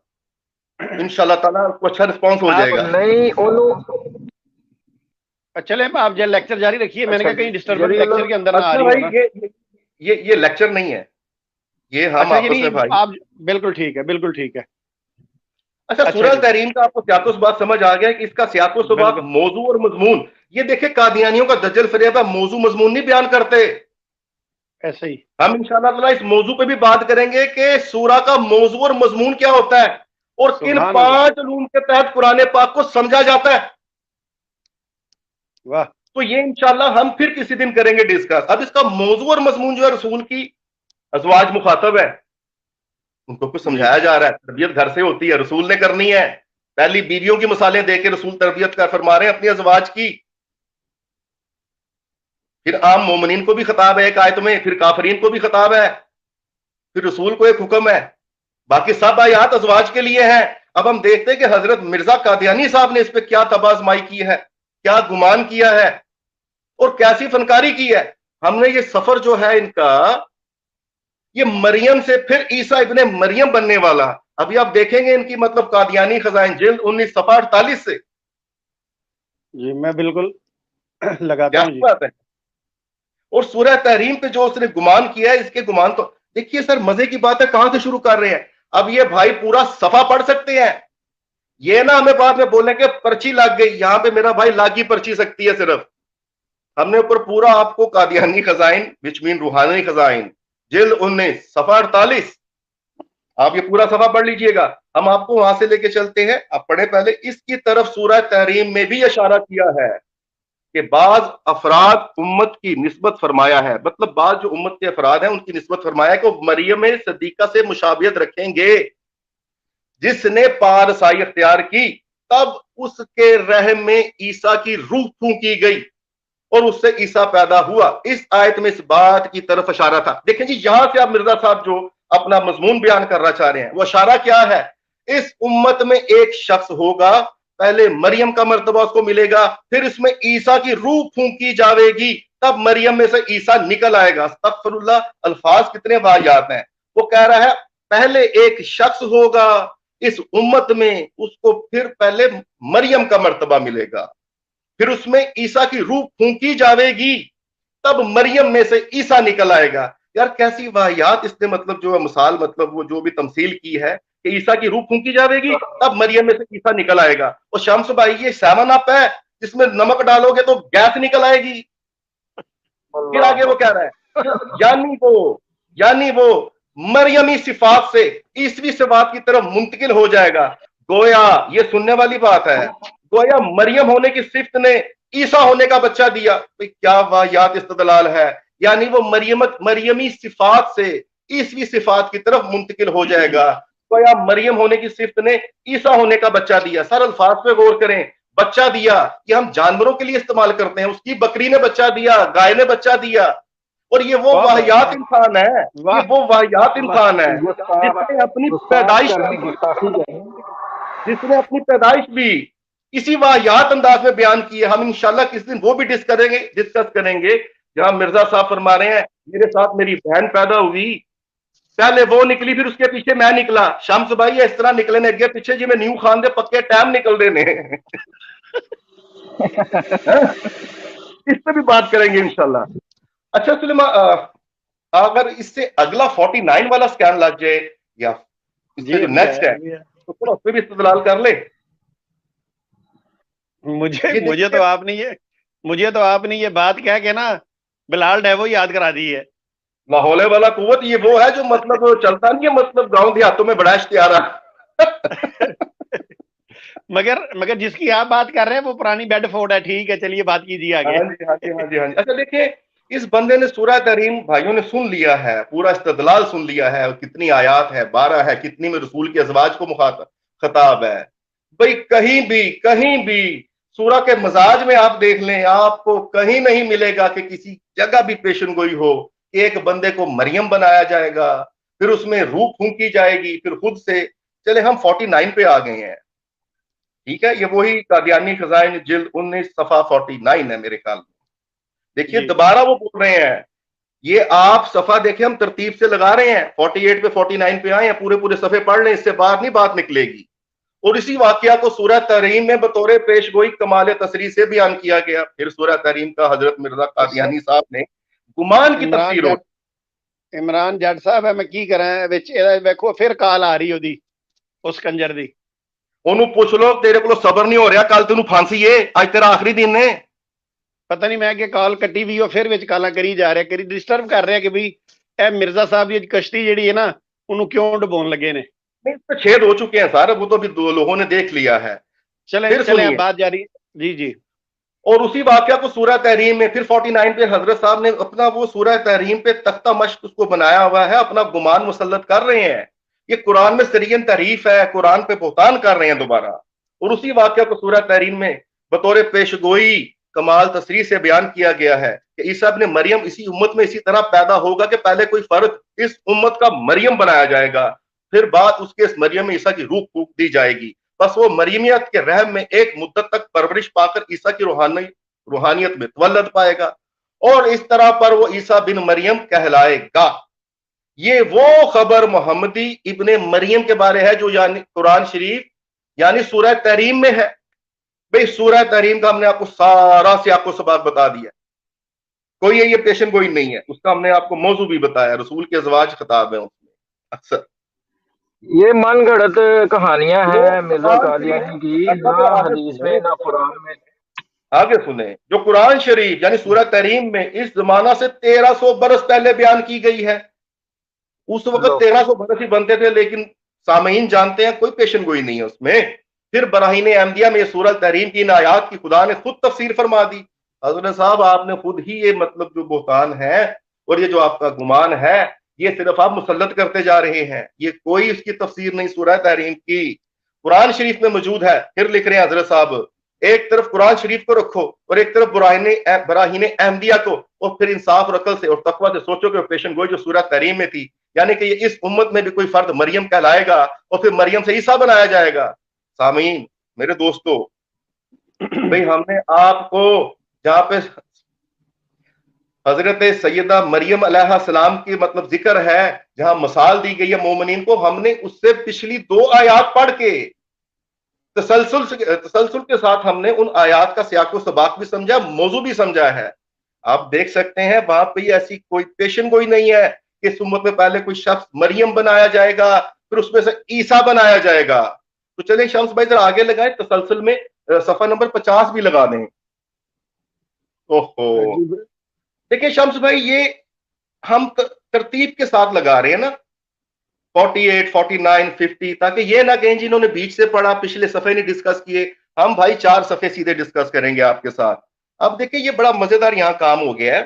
S3: इंशाल्लाह ताला उसको अच्छा रिस्पांस हो जाएगा।
S4: नहीं
S2: चले आप जो लेक्चर जारी रखिए। मैंने कहा कहीं डिस्टर्बेंस लेक्चर के अंदर ना आ
S3: अच्छा
S2: रही
S3: भाई,
S2: हो।
S3: ये लेक्चर नहीं है, ये हम आपस में भाई।
S2: आप बिल्कुल ठीक है, बिल्कुल ठीक है।
S3: अच्छा, सूरह तहरीम का आपको सियाको सबाक समझ आ गया कि इसका सियाको सबाक मौजू और मजमून। ये देखे कादियानियों का दज्जल फरेब है, मौजू मजमून नहीं बयान करते।
S2: ऐसे ही
S3: हम इंशाअल्लाह ताला इस मौजू पे भी बात करेंगे कि सूरह का मौजू और मजमून क्या होता है और किन 5 उलूम के तहत कुरान पाक को समझा जाता है।
S2: वाह।
S3: तो ये इंशाअल्लाह हम फिर किसी दिन करेंगे डिस्कस। अब इसका मौजू और मजमून जो है, रसूल की अज़वाज मुखातब है, उनको कुछ समझाया जा रहा है। तरबियत घर से होती है, रसूल ने करनी है। पहली बीवियों की मिसालें देके रसूल तरबियत कर फरमा रहे हैं अपनी अज़वाज की। फिर आम मोमिनीन को भी खिताब है एक आयत में, फिर काफरीन को भी खिताब है, फिर रसूल को एक हुक्म है। बाकी सब आयात अज़वाज के लिए हैं। अब हम देखते हैं कि हजरत मिर्जा कादियानी साहब ने इस पे क्या तबाज़माई की है, क्या गुमान किया है और कैसी फनकारी की है। हमने ये सफर जो है इनका, ये मरियम से फिर ईसा इब्ने मरियम बनने वाला, अभी आप देखेंगे इनकी मतलब कादियानी खजाइन जिल्द 19 सफा 48 से।
S2: जी मैं बिल्कुल लगाता हूं जी।
S3: बात है। और सूरह तहरीम पे जो उसने गुमान किया है, इसके गुमान तो देखिए सर, मजे की बात है, कहां से शुरू कर रहे हैं। अब ये भाई पूरा सफा पढ़ सकते हैं, ये ना हमें बाद में बोलने के पर्ची लग गई। यहां पे मेरा भाई लागी पर्ची सकती है सिर्फ। हमने ऊपर पूरा आपको कादियानी खजाइन विच मीन रूहानी खजाइन जिल्द 19 सफा 48, आप ये पूरा सफा पढ़ लीजिएगा। हम आपको वहां से लेके चलते हैं, आप पढ़े पहले। इसकी तरफ सूरह तहरीम में भी इशारा किया है कि बाज अफराद उम्मत की निस्बत फरमाया है, मतलब बाज जो उम्मत के अफराद हैं उनकी निस्बत फरमाया है कि वो मरियम सदीका से मुशाबियत रखेंगे। जिसने पारसाई अख्तियार की, तब उसके रहम में ईसा की रूह फूंकी गई और उससे ईसा पैदा हुआ। इस आयत में इस बात की तरफ इशारा था। देखें जी, यहां से आप मिर्जा साहब जो अपना मजमून बयान करना चाह रहे हैं, वो इशारा क्या है। इस उम्मत में एक शख्स होगा, पहले मरियम का मर्तबा उसको मिलेगा, फिर इसमें ईसा की रूह फूंकी जाएगी, तब मरियम में से ईसा निकल आएगा। अस्तगफिरुल्लाह, अल्फाज कितने वाहियात हैं। वो कह रहा है पहले एक शख्स होगा इस उम्मत में, उसको फिर पहले मरियम का मर्तबा मिलेगा, फिर उसमें ईसा की रूह फूंकी जाएगी, तब मरियम में से ईसा निकल आएगा। यार कैसी वाहियात इसने मतलब जो है मिसाल, मतलब वो जो भी तमसील की है कि ईसा की रूह फूंकी जाएगी तब मरियम में से ईसा निकल आएगा। और शम्स भाई, ये 7 अप है जिसमें नमक डालोगे तो गैस निकल आएगी। फिर आगे वो कह रहा है यानी वो मरियमी सिफात से ईसवी सिफात की तरफ मुंतकिल हो जाएगा। गोया ये सुनने वाली बात है, गोया मरियम होने की सिफ्त ने ईसा होने का बच्चा दिया। क्या वाहियात इस्तदलाल है। यानी वो मरियमी सिफात से ईसवी सिफात की तरफ मुंतकिल हो जाएगा। गोया मरियम होने की सिफ्त ने ईसा होने का बच्चा दिया। सर अल्फाज पे गौर करें, बच्चा दिया कि हम जानवरों के लिए इस्तेमाल करते हैं, उसकी बकरी ने बच्चा दिया, गाय ने बच्चा दिया। और ये वो वाहियात इंसान है, ये वो वाहियात इंसान है जिसने अपनी पैदाइश भी इसी वाहियात अंदाज में बयान की है। हम इंशाल्लाह किस दिन वो भी डिस्कस करेंगे जहां मिर्जा साहब फरमा रहे हैं मेरे साथ मेरी बहन पैदा हुई, पहले वो निकली फिर उसके पीछे मैं निकला। शम्स भाई इस तरह निकले ने अगे पीछे जिवें न्यू खान दे पक्के टाइम निकल रहे ने। इस पे भी बात करेंगे इंशाल्लाह। अच्छा सुलेमान, अगर इससे अगला 49 वाला स्कैन लग जाए या इससे
S2: जी
S3: जो
S2: अभी
S3: नेक्स्ट
S2: आया
S3: है
S2: अभी आया।
S3: तो थोड़ा उस पर भी इस्तेदलाल कर ले।
S2: मुझे
S3: ये
S2: मुझे तो
S3: देखिए,
S2: आपने ये बात कह के ना बिलाल डैवो याद करा दी है।
S3: लाहौले वाला कुवत ये वो है जो मतलब चलता नहीं है, मतलब गांव देहातों में बड़ा इश्तिहारा।
S2: मगर जिसकी आप बात कर रहे हैं वो पुरानी बेडफोर्ड है। ठीक है, चलिए बात कीजिए आगे।
S3: हाँ जी, हाँ जी, हाँ जी, हाँ जी। अच्छा देखिए, इस बंदे ने सूरह तहरीम भाइयों ने सुन लिया है, पूरा इस्तदलाल सुन लिया है, कितनी आयात है, 12 है, कितनी में रसूल के अजवाज को खताब है। भाई कहीं भी सूरह के मजाज में आप देख लें, आपको कहीं नहीं मिलेगा कि किसी जगह भी पेशन गोई हो कि एक बंदे को मरियम बनाया जाएगा, फिर उसमें रूह फूंकी जाएगी, फिर खुद से। चले हम 49 पे आ गए हैं, ठीक है, ये वही कादियानी खजाइन जिल्द 19 सफा 49 है मेरे ख्याल में। देखिए
S2: जी
S3: दोबारा वो बोल रहे हैं, ये आप सफा देखें, हम तरतीब से लगा रहे हैं, 48 पे 49 पे आए हैं, पूरे पूरे सफे पढ़ लें, इससे बाहर नहीं बात निकलेगी। और इसी वाकया को सूरह तहरीम में बतौर पेशगोई कमाल तसरी से बयान किया गया। फिर सूरह तहरीम का हजरत मिर्जा
S2: अच्छा,
S3: कादियानी साहब ने गुमान की
S2: इमरान
S3: तफसीर हो।
S2: जट इमरान जट साहब है, मैं की करें विच वेखो फिर कॉल आ रही ओदी उस कंजर दी।
S3: ओनू पूछ लो, तेरे को सबर नहीं हो रहा, कल तेन फांसी है, आज तेरा आखिरी दिन है।
S2: पता नहीं मैं कि कॉल कट्टी भी हो फिर विच काला करी जा रहा, करी डिस्टर्ब कर रहा कि भाई ए मिर्जा साहब की कश्ती जी है ना उन्होंने क्यों डुबोन लगे ने।
S3: नहीं, इस पे छेद हो चुके हैं सारे, वो तो अभी दो लोगों ने देख लिया है।
S2: चले
S3: फिर
S2: चले अब
S3: सुनिए,
S2: बात जारी। जी जी
S3: और उसी वाक्या को सूरह तहरीम में फिर 49 पे हजरत साहब ने अपना वो सूरह तहरीम पे तख्ता मश्क उसको बनाया हुआ है, अपना गुमान मुसल्लत कर रहे हैं। ये कुरान में सरियन तहरीफ है, कुरान पे बोहतान कर रहे हैं दोबारा। और उसी वाक्या को सूरह तहरीम में बतौर पेशगोई कमाल तसरी से बयान किया गया है कि ईसा इब्ने मरियम इसी उम्मत में इसी तरह पैदा होगा कि पहले कोई फर्द इस उम्मत का मरियम बनाया जाएगा, फिर बाद उसके इस मरियम में ईसा की रूह फूंक दी जाएगी। बस वो मरियमियत के रहम में एक मुद्दत तक परवरिश पाकर ईसा की रूहानियत में तवल्लद पाएगा, और इस तरह पर वो ईसा बिन मरियम कहलाएगा। ये वो खबर मोहम्मदी इब्ने मरियम के बारे है जो यानी कुरान शरीफ यानी सूरह तहरीम में है। भाई सूरह तहरीम का हमने आपको सारा से आपको सबक बता दिया, कोई ये पेशन गोई नहीं है, उसका हमने आपको मौजू भी बताया, रसूल के अज़वाज खिताब है उसमें अक्सर।
S4: ये मन घड़त कहानियां
S3: जो
S4: हैं मिर्जा
S3: कुरान शरीफ,
S4: कादियानी की,
S3: अच्छा
S4: ना
S3: तो आगे
S4: हदीस में
S3: सुने,
S4: ना कुरान में।
S3: आगे सुने, जो कुरान शरीफ यानी सूरह तहरीम में इस जमाना से 1300 बरस पहले बयान की गई है। उस वक्त
S4: लो
S3: 1300 बरस ही बनते थे, लेकिन सामईन जानते हैं कोई पेशन गोई नहीं है उसमें। फिर बराहीन अहमदिया में सूरह तहरीम की इन आयात की खुदा ने खुद तफसीर फरमा दी। हजरत साहब आपने खुद ही ये मतलब जो बोहतान है और ये जो आपका गुमान है, ये सिर्फ आप मुसल्लत करते जा रहे हैं, ये कोई इसकी तफसीर नहीं सूरह तहरीम की, कुरान शरीफ में मौजूद है। फिर लिख रहे हैं हजरत साहब, एक तरफ कुरान शरीफ को रखो और एक तरफ बराहीन अहमदिया को, और फिर इंसाफ और अकल से और तकवा से सोचो कि पेशन गोई जो सूरह तहरीम में थी, यानी कि ये इस उम्मत में भी कोई फर्द मरियम कहलाएगा और फिर मरियम से ईसा बनाया जाएगा। सामीन मेरे दोस्तों, भाई हमने आपको जहां पे हजरत सैयदा मरियम अलैहिस्सलाम की मतलब जिक्र है, जहां मिसाल दी गई है मोमिनीन को, हमने उससे पिछली 2 आयात पढ़ के तसलसल के साथ हमने उन आयात का सियाको सबाक भी समझा, मौजू भी समझा है। आप देख सकते हैं वहां पे ऐसी कोई पेशन गोई नहीं है कि इस उम्मत में पहले कोई शख्स मरियम बनाया जाएगा फिर उसमें से ईसा बनाया जाएगा। तो चलिए शम्स भाई जरा आगे लगाए, तसलसल में सफा नंबर 50 भी लगा दें। ओहो,
S2: जी
S3: देखिए शम्स भाई, ये हम तरतीब के साथ लगा रहे हैं ना, 48, 49, 50, ताकि ये ना कहें जिन्होंने बीच से पढ़ा पिछले सफे नहीं डिस्कस किए, हम भाई 4 सफे सीधे डिस्कस करेंगे आपके साथ। अब देखिए ये बड़ा मजेदार यहां काम हो गया है।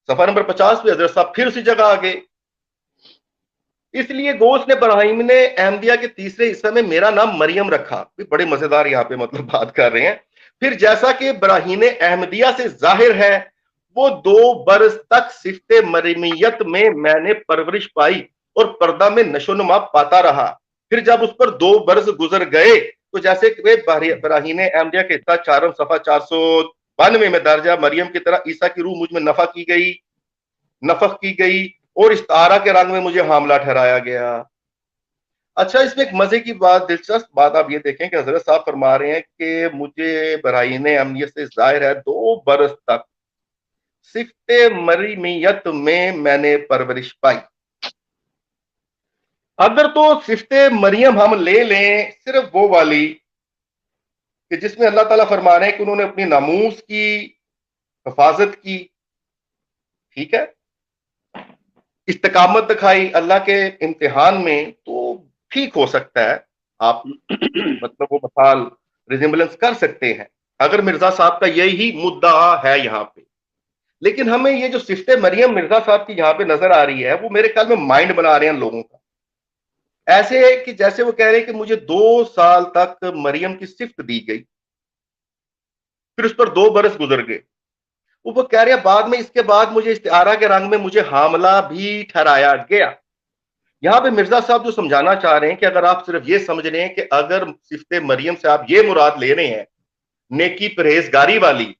S3: सफा नंबर 50 पे हजरत साहब फिर उसी जगह आ गए। इसलिए गोश ने बराहीम ने अहमदिया के तीसरे हिस्से में मेरा नाम मरियम रखा। बड़े मजेदार यहाँ पे मतलब बात कर रहे हैं। फिर जैसा कि बराहीन अहमदिया से जाहिर है, वो 2 बरस तक सिफ्ते मरियमियत में मैंने परवरिश पाई और पर्दा में नशोनुमा पाता रहा। फिर जब उस पर 2 बरस गुजर गए तो जैसे वे बराहीन अहमदिया के हिस्सा 4 सफा 492 में दर्जा मरियम की तरह ईसा की रूह मुझ में नफख की गई और इस तारा के रंग में मुझे हामला ठहराया गया। अच्छा, इसमें एक मजे की बात, दिलचस्प बात आप ये देखें कि हजरत साहब फरमा रहे हैं कि मुझे बराईन अमनियत से जाहिर है 2 बरस तक सिफ्ते मरीमियत में मैंने परवरिश पाई। अगर तो सिफ्ते मरियम हम ले लें सिर्फ वो वाली कि जिसमें अल्लाह ताला फरमा रहे हैं कि उन्होंने अपनी नामूस की हिफाजत की, ठीक है, इस्तिकामत दिखाई अल्लाह के इम्तिहान में, तो ठीक हो सकता है, आप मतलब वो मिसाल रिजेम्बलेंस कर सकते हैं अगर मिर्जा साहब का यही मुद्दा है यहाँ पे। लेकिन हमें ये जो सिफ्ते मरियम मिर्जा साहब की यहाँ पे नजर आ रही है, वो मेरे ख्याल में माइंड बना रहे हैं लोगों का, ऐसे है कि जैसे वो कह रहे हैं कि मुझे 2 साल तक मरियम की सिफ्त दी गई, फिर उस पर 2 बरस गुजर गए। वो कह रहे हैं बाद में, इसके बाद मुझे इस्तिआरा के रंग में मुझे हामला भी ठहराया गया। यहां पे मिर्जा साहब जो समझाना चाह रहे हैं कि अगर आप सिर्फ ये समझ रहे हैं कि अगर सिफ्ते मरियम से आप ये मुराद ले रहे हैं नेकी परहेजगारी वाली,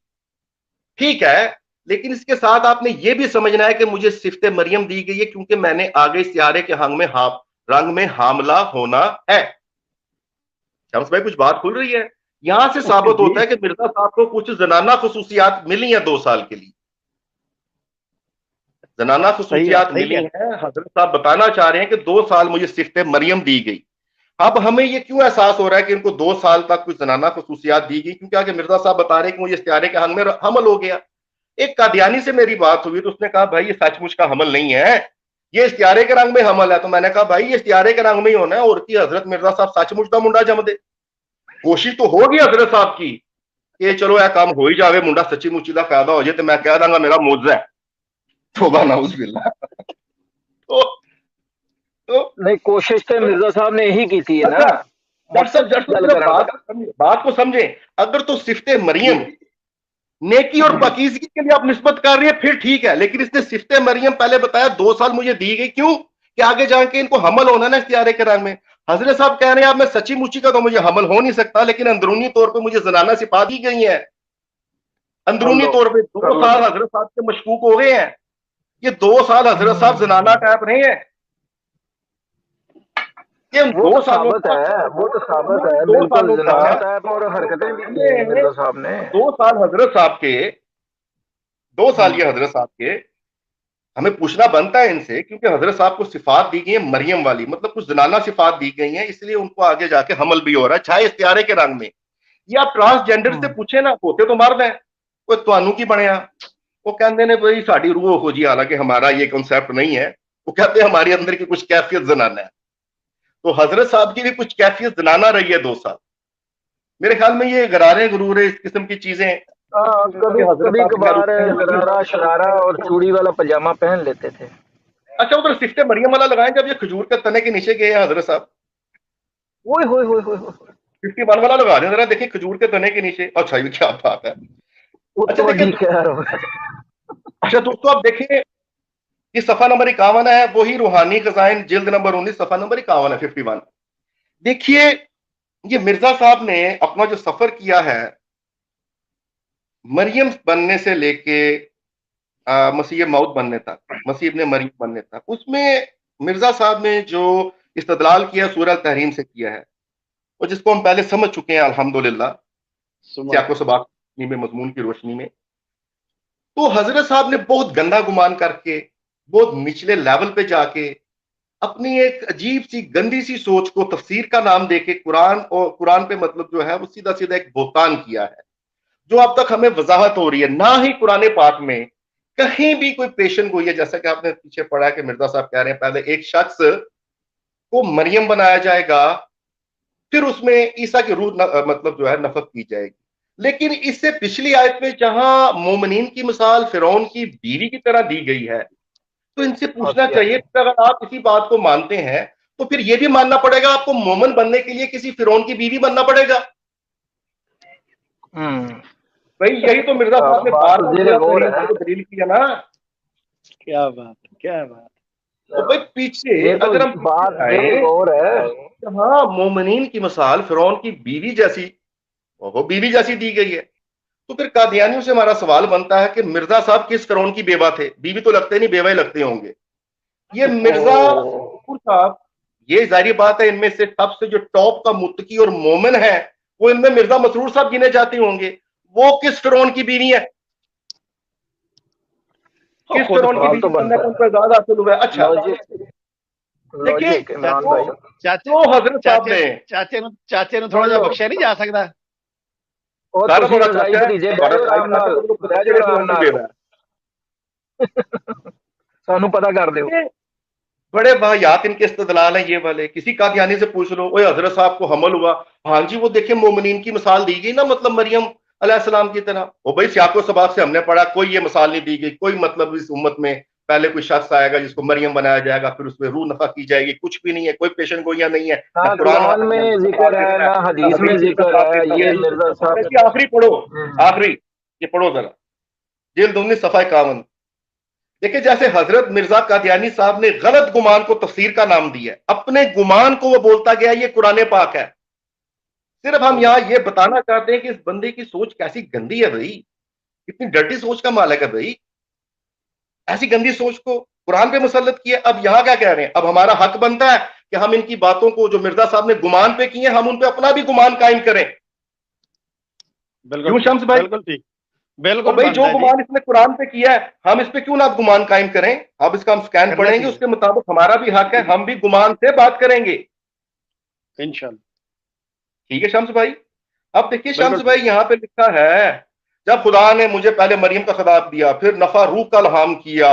S3: ठीक है, लेकिन इसके साथ आपने ये भी समझना है कि मुझे सिफ्ते मरियम दी गई है क्योंकि मैंने आगे इस्तिआरे के रंग में हामला होना है। शम्स भाई, कुछ बात खुल रही है? यहां से साबित होता है कि मिर्जा साहब को कुछ जनाना खुसूसियात मिली हैं 2 साल के लिए, जनाना खुसूसियात मिली हैं। हजरत साहब बताना चाह रहे हैं कि 2 साल मुझे सिफ्ते मरियम दी गई। अब हमें ये क्यों एहसास हो रहा है कि इनको 2 साल तक कुछ जनाना खुसूसियात दी गई? क्योंकि आगे मिर्जा साहब बता रहे हैं कि मुझे इस्तिआरे के हंग में हमल हो गया। एक कादियानी से मेरी बात हुई तो उसने कहा भाई ये सचमुच का हमल नहीं है, ये इस्तिआरे के रंग में हमल है। तो मैंने कहा भाई ये इस्तिआरे के रंग में ही होना है, और की हजरत मिर्जा साहब सचमुच का मुंडा जम दे। कोशिश तो होगी हजरत साहब की कि चलो यह काम हो ही जावे, मुंडा सच्ची मुच्ची का फायदा हो जाए तो मैं कह दूंगा मेरा मौजा है। तौबा नाउज़ बिल्लाह। तो
S4: नहीं, कोशिश तो मिर्जा साहब ने यही की थी ना।
S3: बात को समझे, अगर तो सिफ्ते मरियम नेकी और पाकीज़गी के लिए आप निस्बत कर रही है फिर ठीक है, लेकिन इसने सिफ्ते मरियम पहले बताया 2 साल मुझे दी गई, क्यों कि आगे जाके इनको हमल होना ना इख्तियारे के रंग में। हजरत साहब कह रहे हैं अब मैं सच्ची मुच्ची का तो मुझे हमल हो नहीं सकता, लेकिन अंदरूनी तौर पे मुझे जनाना सिफा दी गई है। अंदरूनी तौर पे 2 साल हजरत साहब के मशकूक हो गए हैं। ये 2 साल हजरत साहब जनाना टाइप नहीं है, ये
S4: वो
S3: 2
S4: तो
S3: सालों
S4: साबित है, वो तो साबित है, बिल्कुल जनाना टाइप और हरकतें भी की हैं मिर्जा साहब ने।
S3: 2 साल हजरत साहब के, 2 साल ये हजरत साहब के, हमें पूछना बनता है इनसे, क्योंकि हजरत साहब को सिफात दी गई है मरियम वाली, मतलब कुछ जनाना सिफात दी गई है, इसलिए उनको आगे जाके हमल भी हो रहा है, चाहे इख्तियारे के रंग में। ये आप ट्रांसजेंडर से पूछे ना, होते तो मर्द है, कोई तुहानू की बनया, वो कहते ने भाई साड़ी रूह हो जी, हालांकि हमारा ये कॉन्सेप्ट नहीं है, वो कहते हैं हमारे अंदर की कुछ कैफियत जनाना है। तो हजरत साहब की भी कुछ कैफियत जनाना रही है 2 साल। मेरे ख्याल में ये गरारे गुरूरे इस किस्म की चीजें
S4: कभी कभी कभार गरारा शरारा और चूड़ी वाला पजामा पहन लेते थे।
S3: अच्छा, उधर सिफ्ते मरियम वाला लगाएं जब ये खजूर के तने के नीचे गए हैं हजरत साहब,
S4: ओए होए होए होए,
S3: 51 वाला लगा दें जरा, देखिए खजूर के तने के नीचे। अच्छा, ये क्या बात है। अच्छा देखिए, अच्छा दोस्तों आप देखिए, ये सफा नंबर 51 है, वही रूहानी खजाइन जिल्द नंबर 19 सफा नंबर 51 है, 51। देखिए, ये मिर्जा साहब ने अपना जो सफर किया है मरियम बनने से लेके मसीह मौत बनने तक, मसीह इब्ने मरियम बनने तक, उसमें मिर्जा साहब ने जो इस्तदलाल किया सूरह तहरीम से किया है, और जिसको हम पहले समझ चुके हैं अल्हम्दुलिल्लाह सियाको सबाक में, मजमून की रोशनी में। तो हजरत साहब ने बहुत गंदा गुमान करके, बहुत निचले लेवल पे जाके अपनी एक अजीब सी गंदी सी सोच को तफसीर का नाम देके कुरान पे मतलब जो है वो सीधा सीधा एक बोतान किया है, जो अब तक हमें वजाहत हो रही है। ना ही कुरान पाक में कहीं भी कोई पेशन गोई है, जैसा कि आपने पीछे पढ़ा है कि मिर्जा साहब कह रहे हैं पहले एक शख्स को मरियम बनाया जाएगा, फिर उसमें ईसा की रूह मतलब जो है नफक की जाएगी। लेकिन इससे पिछली आयत में जहां मोमिनीन की मिसाल फिरौन की बीवी की तरह दी गई है, तो इनसे पूछना चाहिए कि अगर आप इसी बात को मानते हैं तो फिर यह भी मानना पड़ेगा आपको मोमिन बनने के लिए किसी फिरौन की बीवी बनना पड़ेगा। भाई यही तो मिर्जा साहब ने बार बार दलील किया ना।
S2: क्या बात, क्या बात।
S3: तो भाई पीछे
S4: तो
S3: अगर हम
S4: बात और है,
S3: हाँ, मोमिनीन की मिसाल फिरौन की बीवी जैसी, वो बीवी जैसी दी गई है, तो फिर कादियानियों से हमारा सवाल बनता है कि मिर्जा साहब किस फिरौन की बेवा थे? बीवी तो लगते नहीं, बेवा ही लगते होंगे। ये मिर्जा गफूर साहब, ये जाहिर बात है इनमें से सबसे जो टॉप का मुत्तकी और मोमिन है वो इनमें मिर्जा मसरूर साहब गिने जाते होंगे। वो किस फिरौन की बीवी है? किस फिरौन की बीवी बनने का उनको एजाज हासिल हुआ है? अच्छा देखिए,
S4: इमरान भाई
S3: तो हजरत साहब ने
S2: चाचे थोड़ा जा बख्शा नहीं जा सकता।
S4: और
S3: सारा
S4: ਤੁਸੀਂ
S3: थोड़ा
S4: ਰਜ਼ਾਈ
S3: चाचा है,
S4: ਭਤੀਜੇ
S3: थोड़ा
S4: ਬਹਿ ਜਾਓ ਆਰਾਮ ਨਾਲ ਬਹਿ जाओ आराम
S3: दे
S4: ਨਾਲ
S3: रहा है।
S4: ਸਾਨੂੰ पता कर दियो।
S3: ये बड़े वाहियात इनके इस्तदलाल हैं ये वाले। किसी कादियानी से पूछ लो, ओए हजरत साहब को हमल हुआ, हाँ जी वो देखिए मोमिनीन की मिसाल दी गई ना, मतलब मरियम अलैहिस्सलाम की तरह। वो भाई सियाको सबाब से हमने पढ़ा, कोई ये मिसाल नहीं दी गई, कोई मतलब इस उम्मत में पहले कोई शख्स आएगा जिसको मरियम बनाया जाएगा, फिर उसमें रूह नफा की जाएगी, कुछ भी नहीं है, कोई पेशन गोइयां नहीं है,
S4: ना
S3: ना
S4: कुरान में जिक्र है ना हदीस में जिक्र है। ये मिर्जा साहब
S3: आखिरी पढ़ो, आखिरी ये पढ़ो जरा, जिल्द 19 सफा 51। देखिए जैसे हजरत मिर्जा कादियानी साहब ने गलत गुमान को तफसीर का नाम दिया है, अपने गुमान को वो बोलता गया ये कुरान पाक है। सिर्फ हम यहाँ ये बताना चाहते हैं कि इस बंदे की सोच कैसी गंदी है भाई, कितनी डर्टी सोच का मालिक है भाई। ऐसी गंदी सोच को कुरान पे मुसल्लत किया। अब यहाँ क्या कह रहे हैं, अब हमारा हक बनता है कि हम इनकी बातों को जो मिर्जा साहब ने गुमान पे किए हम उन पे अपना भी गुमान कायम करें।
S2: बिल्कुल
S3: शम्स भाई,
S2: बिल्कुल ठीक, बिल्कुल
S3: भाई जो गुमान इसने कुरान पे किया है हम इस पे क्यों ना गुमान कायम करें। अब इसका हम स्कैन पढ़ेंगे, उसके मुताबिक हमारा भी हक है, हम भी गुमान से बात करेंगे
S2: इंशाल्लाह।
S3: ठीक है शम्स भाई। अब देखिए शम्स भाई यहाँ पे लिखा है, जब खुदा ने मुझे पहले मरियम का खिताब दिया, फिर नफा रूह का इल्हाम किया।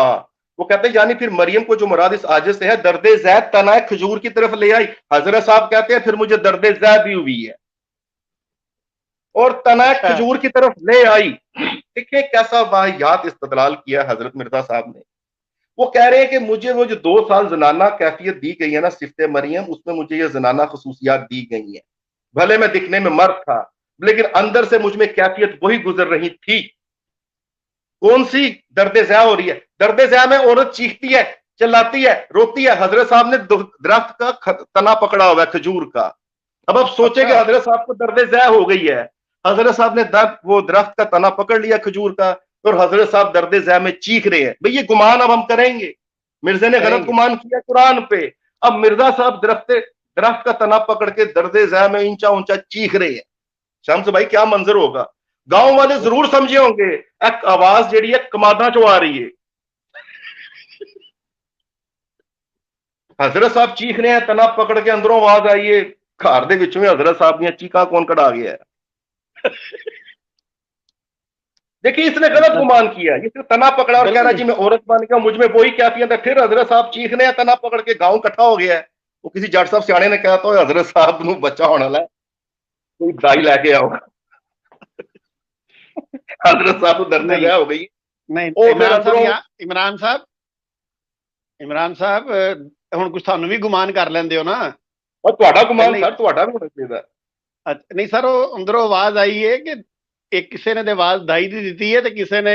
S3: वो कहते हैं यानी फिर मरियम को जो मुराद इस आजिज़ से है, दर्दे ज़ैद तनाए खजूर की तरफ ले आई। हजरत साहब कहते हैं फिर मुझे दर्दे ज़ैद भी हुई है और तनाए खजूर की तरफ ले आई। देखिए कैसा वाहियात इस्तदलाल किया हजरत मिर्जा साहब ने। वो कह रहे हैं कि मुझे वो जो 2 साल जनाना कैफियत दी गई है ना सिफ्ते मरियम, उसमें मुझे ये जनाना खसूसियात दी गई है। भले मैं दिखने में मर्द था लेकिन अंदर से मुझ में कैफियत वही गुजर रही थी। कौन सी? दर्द ज़ै हो रही है। दर्द ज़ै में औरत चीखती है, चिल्लाती है, रोती है। हजरत साहब ने दरख्त का तना पकड़ा हुआ है खजूर का। अब आप सोचे कि हजरत साहब को दर्द ज़ै हो गई है, हजरत साहब ने वो दरख्त का तना पकड़ लिया खजूर का और हजरत साहब दर्द ज़ै में चीख रहे हैं। भाई ये गुमान अब हम करेंगे, मिर्जा ने गलत गुमान किया कुरान पे। अब मिर्जा साहब दरख्त का तना पकड़ के दर्द ज़ै में ऊंचा ऊंचा चीख रहे हैं। शम्स भाई क्या मंजर होगा। गांव वाले जरूर समझे होंगे एक आवाज जी है कमादा चो आ रही है। हजरत साहब चीख रहे हैं, तना पकड़ के अंदरों आवाज आई है, घर दे विचों हजरत साहब दी चीखा कौन कढ़ा गया है। देखिए इसने गलत गुमान किया, इसने तना पकड़ा और कह रहा जी मैं औरत बन गया, मुझ में वही कैफियत है। फिर हजरत साहब चीख रहे हैं, तना पकड़ के गांव इकट्ठा हो गया है। वो किसी जट साहब सियाने ने कहा तो हजरत साहब को बच्चा होने वाला है, कोई दाई लेके आओ। हजरत साहब को दर्द ज़ै हो गई।
S2: नहीं इमरान साहब ਹੁਣ ਕੁਝ ਤੁਹਾਨੂੰ ਵੀ ਗੁਮਾਨ ਕਰ ਲੈਂਦੇ ਹੋ ਨਾ।
S3: और ਤੁਹਾਡਾ गुमान सर ਤੁਹਾਡਾ भी होना चाहिए।
S2: नहीं सर वो अंदरों आवाज आई है कि एक किसी ने आवाज दाई दी दी है, तो किसी ने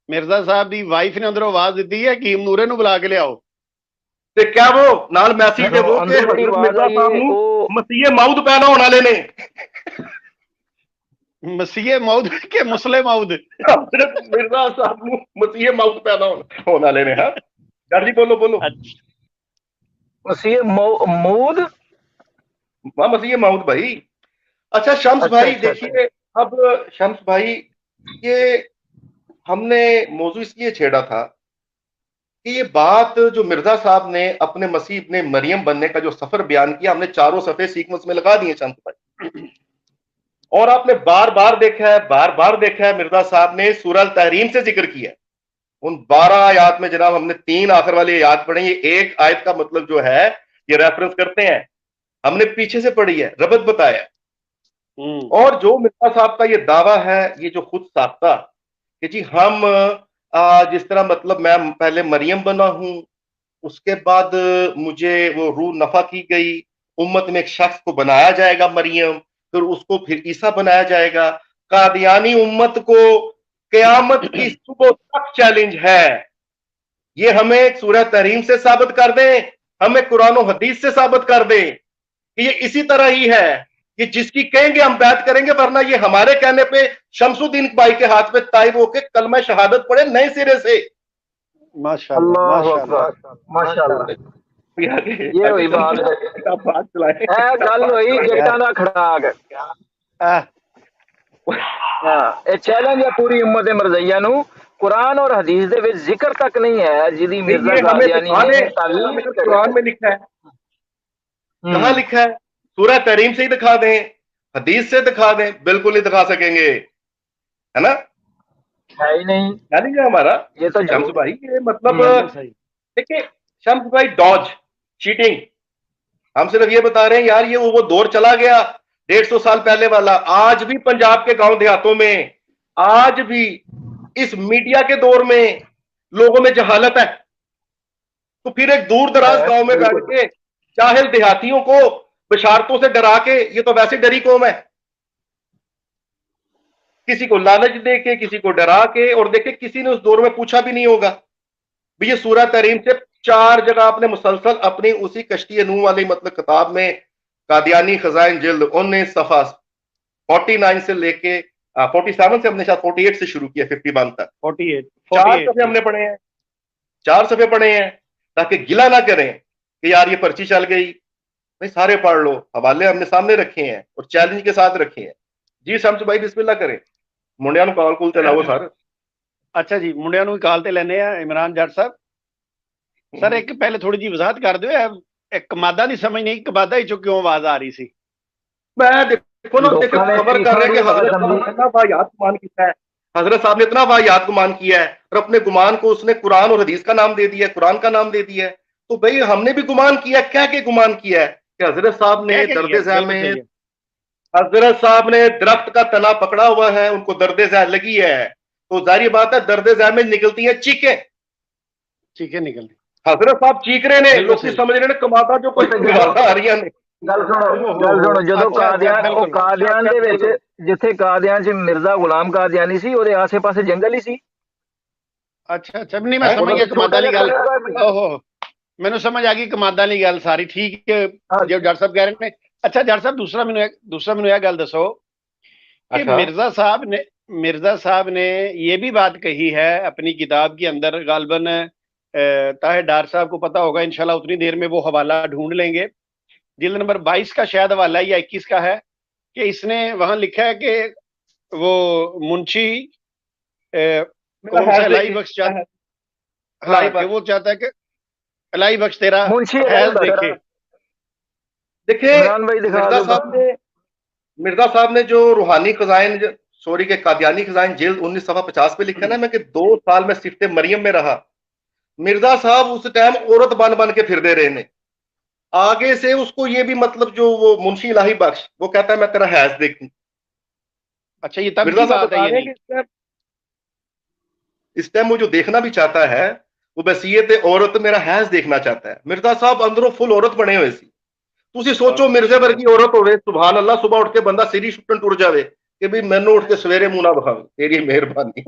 S2: मिर्जा साहब की वाइफ ने अंदरों आवाज दी है हकीम नूरे ਨੂੰ बुला के लियाओ।
S3: ਤੇ ਕਿਆ वो ਨਾਲ ਮੈਸੇਜ ਦੇ वो ਕਿ हजरत मिर्जा साहब ਨੂੰ ਮਸੀਹ ਮੌਦ ਪੈਦਾ ਹੋਣ ਵਾਲੇ ने।
S2: मसीह मौद के मुसले मौद।
S3: हजरत मिर्जा साहब ਨੂੰ ਮਸੀਹ ਮੌਦ ਪੈਦਾ ਹੋਣ ਵਾਲੇ ने। हाँ डर जी बोलो बोलो।
S4: मसीह मौद,
S3: हाँ मसीह मौद भाई। अच्छा शम्स भाई देखिए, अब शम्स भाई ये हमने मौजू इसलिए छेड़ा था कि ये बात जो मिर्जा साहब ने अपने मसीह इब्ने मरियम बनने का जो सफर बयान किया, हमने चारों सफे सीक्वेंस में लगा दिए शम्स भाई। और आपने बार बार देखा है मिर्जा साहब ने सूरह तहरीम से जिक्र किया। उन 12 आयत में जनाब हमने 3 आखिर वाली आयत पढ़ी। ये एक आयत का मतलब जो है ये रेफरेंस करते हैं, हमने पीछे से पढ़ी है, रबत बताया। और जो मिर्जा साहब का ये दावा है, ये जो खुद साख्ता कि जी हम जिस तरह मतलब मैं पहले मरियम बना हूं, उसके बाद मुझे वो रूह नफा की गई, उम्मत में एक शख्स को बनाया जाएगा मरियम, फिर उसको फिर ईसा बनाया जाएगा। कादियानी उम्मत को क़यामत की सुबह तक चैलेंज है। ये हमें सूरह तहरीम से साबित कर दें, हमें कुरान और हदीस से साबित कर दें कि ये इसी तरह ही है कि जिसकी कहेंगे हम बैत करेंगे, वरना ये हमारे कहने पे शमसुद्दीन भाई के हाथ में ताइब होके कलमा शहादत पढ़े नए सिरे से।
S2: माशाअल्लाह माशाअल्लाह
S4: माशाअल्लाह। ये हुई बात है।
S3: आप बात चलाएं।
S4: गल हुई जट्टां दा खड़ाक। ਇਹ ਚੈलेंज है पूरी उम्मत मरज़ैया नू। कुरान और हदीस दे विच जिक्र तक नहीं है जिदी
S3: नहीं,
S4: मिर्जा
S3: ये हमें
S4: कादियानी
S3: दिखा
S4: ने
S3: दे
S4: तालीम
S3: अगर
S4: करी।
S3: कुरान में लिखा है, कहाँ लिखा है? सूरह तहरीम से ही दिखा दें, हदीस से दिखा दें, बिल्कुल नहीं दिखा सकेंगे, है ना?
S4: है ही नहीं।
S3: चैलेंज है हमारा
S4: ये तो
S3: शम्स भाई। ये मतलब
S2: बिल्कुल सही।
S3: देखिए शम्स भाई, डॉज चीटिंग, हम सिर्फ ये बता रहे हैं यार, ये वो दौर चला गया 150 साल पहले वाला। आज भी पंजाब के गांव देहातों में, आज भी इस मीडिया के दौर में लोगों में जहालत है। तो फिर एक दूर दराज गांव में बैठ के जाहिल देहातियों को बशारतों से डरा के, ये तो वैसे डरी कौम है, किसी को लालच दे के, किसी को डरा के। और देखे किसी ने उस दौर में पूछा भी नहीं होगा भी ये सूरह तहरीम से 4 जगह आपने मुसलसल अपनी उसी कश्ती नूह वाली मतलब किताब में कादियानी खजाइन जिल्द 19 सफा 49 से लेके 47 से हमने शायद 48 से शुरू किया 51 तक
S2: 48
S3: 4 सफे हमने पढ़े हैं, 4 सफे पढ़े हैं, ताकि गिला ना करें कि यार ये पर्ची चल गई। भाई सारे पढ़ लो, हवाले हमने सामने रखे हैं और चैलेंज के साथ रखे हैं। जी शम्स भाई बिस्मिल्लाह करें, मुंडिया ਨੂੰ ਕਾਲ ਤੇ ਲਾਓ ਸਰ।
S2: अच्छा जी, मुंडिया ਨੂੰ ਕਾਲ ਤੇ ਲੈਨੇ ਆ इमरान जट साहब। सर एक पहले थोड़ी जी वजाहत कर दो, एक कमादा नहीं समझ नहीं, कमादा ही चो क्यों आवाज आ रही सी?
S3: मैं देखो ना, देखो खबर कर रहे हैं कि हजरत साहब ने इतना वाहियात गुमान किया है, हजरत साहब ने इतना वाहियात गुमान किया है और अपने गुमान को उसने कुरान और हदीस का नाम दे दिया है, कुरान का नाम दे दिया है। तो भाई हमने भी गुमान किया, क्या के गुमान किया है कि हजरत साहब ने दर्द ज़ैल में, हजरत साहब ने दरख्त का तना पकड़ा हुआ है, उनको दर्द ज़ैल लगी है, तो जाहिर बात है दर्द ज़ैल में निकलती है चीखें,
S2: चीखें निकलती।
S3: हजरत साहब चीख रहे ने, लोग समझ रहे ने कमादा जो कोई कमादा आ रही ने।
S4: गल सुनो ਜਦੋਂ ਕਾदियान ਦੇ ਵਿੱਚ ਜਿੱਥੇ ਕਾदियान 'ਚ ਮਿਰਜ਼ਾ ਗੁਲਾਮ ਕਾदियानी ਸੀ ਉਹਦੇ ਆਸੇ-ਪਾਸੇ ਜੰਗਲ ਹੀ ਸੀ।
S2: अच्छा अच्छा, नहीं मैं समझ गया कमादा वाली गल। ओहो, मैनू समझ आ गई कमादा वाली गल सारी, ठीक है जो जट साहब कह रहे हैं। अच्छा जट साहब, दूसरा मैनू यह गल दसो कि मिर्जा साहब ने ये भी बात कही है अपनी किताब के अंदर, गालबन ताहिर डार साहब को पता होगा इंशाल्लाह, उतनी देर में वो हवाला ढूंढ लेंगे, जिल्द नंबर 22 का शायद हवाला या 21 का है, कि इसने वहां लिखा है कि वो मुंशी अलाई बख्श चाहता है, हाँ, कि वो चाहता है कि अलाई बख्श तेरा हैज देखे।
S3: देखिए मिर्जा साहब ने जो रूहानी खजाइन, सॉरी के कादियानी खजाइन जिल्द 19 सफा 50 पे लिखा ना, मैं कि 2 साल में सिफ्ते मरियम में रहा। मिर्जा साहब उस टाइम औरत बन बन के फिर दे रहे ने। आगे से उसको ये भी मतलब जो वो मुंशी इलाही बख्श वो कहता है मैं तेरा हैज देखूं।
S2: अच्छा ये तब मिर्जा साहब बता रहे हैं कि
S3: इस टाइम वो जो देखना भी चाहता है वो बसीयत औरत मेरा हैज देखना चाहता है। मिर्जा साहब अंदरों फुल औरत बने हुए सी। तुसी सोचो मिर्जे वर्गी औरत होवे, सुभान अल्लाह, सुबह उठ के बंदा सिरी छुट्टन टुर जावे कि भी मैनू उठ के सवेरे मुंह ना बखावे, तेरी मेहरबानी।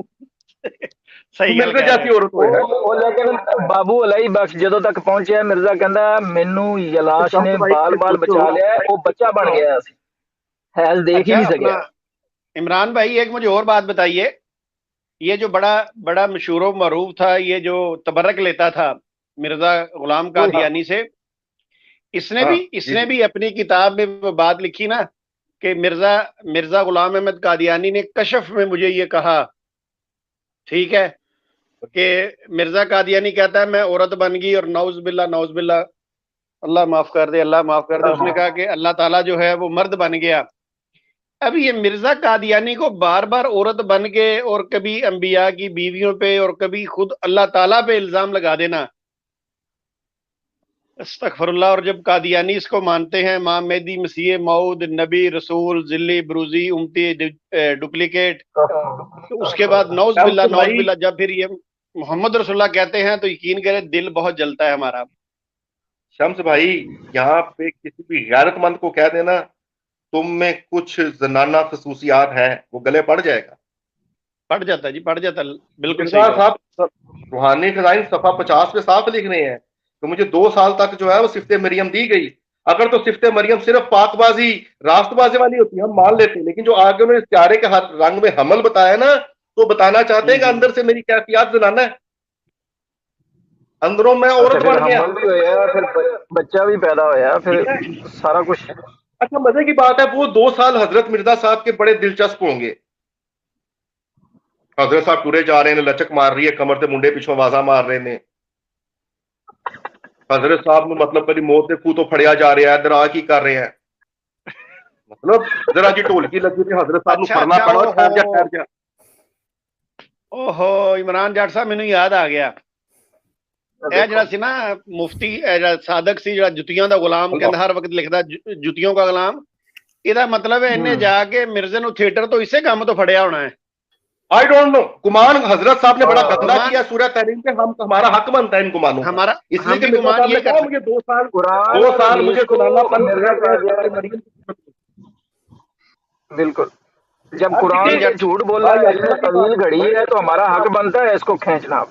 S2: सही
S3: मिर्जे जैसी औरत होए है।
S4: लेकिन बाबू अलाई बख्श ਜਦੋਂ तक पहुंचे मिर्जा कहंदा मैनू यलाश ने बाल-बाल बचा लिया, वो बच्चा बन गया सी, हैज देख ही नहीं सकिया।
S2: इमरान भाई एक मुझे और बात बताइए, ये जो बड़ा बड़ा मशहूर मरूफ था, ये जो तबर्रक लेता था मिर्जा गुलाम कादियानी से, इसने भी अपनी किताब में वो बात लिखी ना कि मिर्जा गुलाम अहमद कादियानी ने कशफ में मुझे ये कहा, ठीक है, कि मिर्जा कादियानी कहता है मैं औरत बन गई और नौज बिल्ला, अल्लाह माफ कर दे, अल्लाह माफ कर दे। उसने कहा कि अल्लाह ताला जो है वो मर्द बन गया। अब ये मिर्जा कादियानी को बार बार औरत बन के और कभी अंबिया की बीवियों पे और कभी खुद अल्लाह ताला पे इल्जाम लगा देना, अस्तगफिरुल्लाह। और जब कादियानी इसको मानते हैं मां मेहदी मसीह मऊद नबी रसूल जिल्ली ब्रूजी उम्मती डुप्लीकेट, तो उसके बाद नौज बिल्ला जब फिर ये मोहम्मद रसूलुल्लाह कहते हैं तो यकीन करें दिल बहुत जलता है हमारा।
S3: शम्स भाई यहाँ पे किसी भी गैरतमंद को कह देना तुम में कुछ जनाना खसूसियात है, वो गले पड़ जाएगा,
S2: पड़ जाता जी, पड़ जाता, बिल्कुल
S3: सही साहब। रूहानी खजाइन सफा 50 पे साफ लिख रहे हैं तो मुझे 2 साल तक जो है वो सिफ्ते मरियम दी गई। अगर तो सिफ्ते मरियम सिर्फ पाकबाजी रास्तबाजी वाली होती हम मान लेते, लेकिन जो आगे उन्होंने प्यारे के हर रंग में हमल बताया ना, तो बताना चाहते हैं कि अंदर से मेरी कैफियत जनाना है। अंदरों मैं औरत
S4: फिर
S3: बन गया।
S4: हमल भी होया, फिर बच्चा भी पैदा होया,
S3: ठीक
S4: फिर
S3: है।
S4: सारा कुछ।
S3: अच्छा, मजे की बात है, वो 2 साल हजरत मिर्जा साहब के बड़े दिलचस्प होंगे। हजरत साहब टुरे जा रहे हैं, लचक मार रही है कमर से, मुंडे पिछों आवाजा मार रहे ने। हजरत साहब ने मतलब कभी मौत से खूह तो फड़िया जा रहा है, दरा की कर रहे हैं, मतलब जरा जी ढोलकी लगी थी, हजरत साहब ਨੂੰ
S2: अच्छा
S3: फड़ना
S2: अच्छा,
S3: पड़ा, ठहर जा ठहर जा।
S2: ओहो इमरान जट साहब मैनू याद आ गया, ਇਹ ਜਿਹੜਾ ਸੀ ਨਾ ਮੁਫਤੀ, ਇਹ ਜਿਹੜਾ ਸਾਦਕ ਸੀ, ਜਿਹੜਾ ਜੁੱਤੀਆਂ ਦਾ ਗੁਲਾਮ ਕਹਿੰਦਾ, ਹਰ ਵਕਤ ਲਿਖਦਾ ਜੁੱਤੀਆਂ ਦਾ ਗੁਲਾਮ। ਇਹਦਾ ਮਤਲਬ ਹੈ ਇਹਨੇ ਜਾ ਕੇ ਮਿਰਜ਼ੇ ਨੂੰ ਥੀਏਟਰ ਤੋਂ ਇਸੇ ਕੰਮ ਤੋਂ ਫੜਿਆ ਹੋਣਾ है।
S3: आई डोंट नो, गुमान हजरत साहब ने बड़ा गंदा किया सूरह तहरीम पे, हम हमारा हक बनता है इन गुमानों का।
S2: हमारा
S3: इसलिए
S2: हम
S3: कि
S2: भी
S3: मिर्जा
S2: गुमान
S3: साहब
S2: ये
S3: ने कहा
S2: कर
S3: मुझे 2 साल
S4: कुरान
S3: मुझे सुनाना पड़ा
S4: मिर्जा साहब, बिल्कुल। जब कुरान
S2: जट
S4: झूठ बोला है, इसने तवील घड़ी है, तो हमारा हक बनता है इसको खींचना।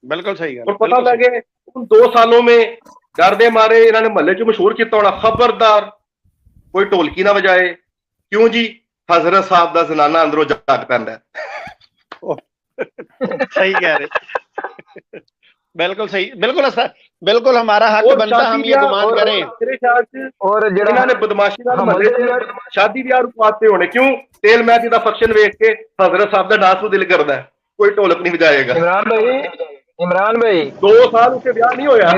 S2: बिल्कुल सही
S3: और पता लगे उन 2 सालों में डर दे मारे इन्होंने महल्ले च मशहूर किया होना, खबरदार कोई ढोलकी ना बजाए। क्यों जी? हजरत साहब का जनाना अंदरों जाग पैंदा है।
S2: सही कह रहे, बिल्कुल सही, बिल्कुल सर, बिल्कुल हमारा हक बनता, हम ये गुमान करें।
S3: मेरे ख्याल से
S4: और
S3: इन्होंने बदमाशी नाल महल्ले च शादी ब्याह रुकवाते होने। क्यों? तेल मैदी दा फंक्शन वेख के हजरत साहब दा डांस नूं दिल करदा है, कोई ढोलक नहीं बजाएगा।
S4: इमरान भाई
S3: 2 साल उससे ब्याह नहीं होया।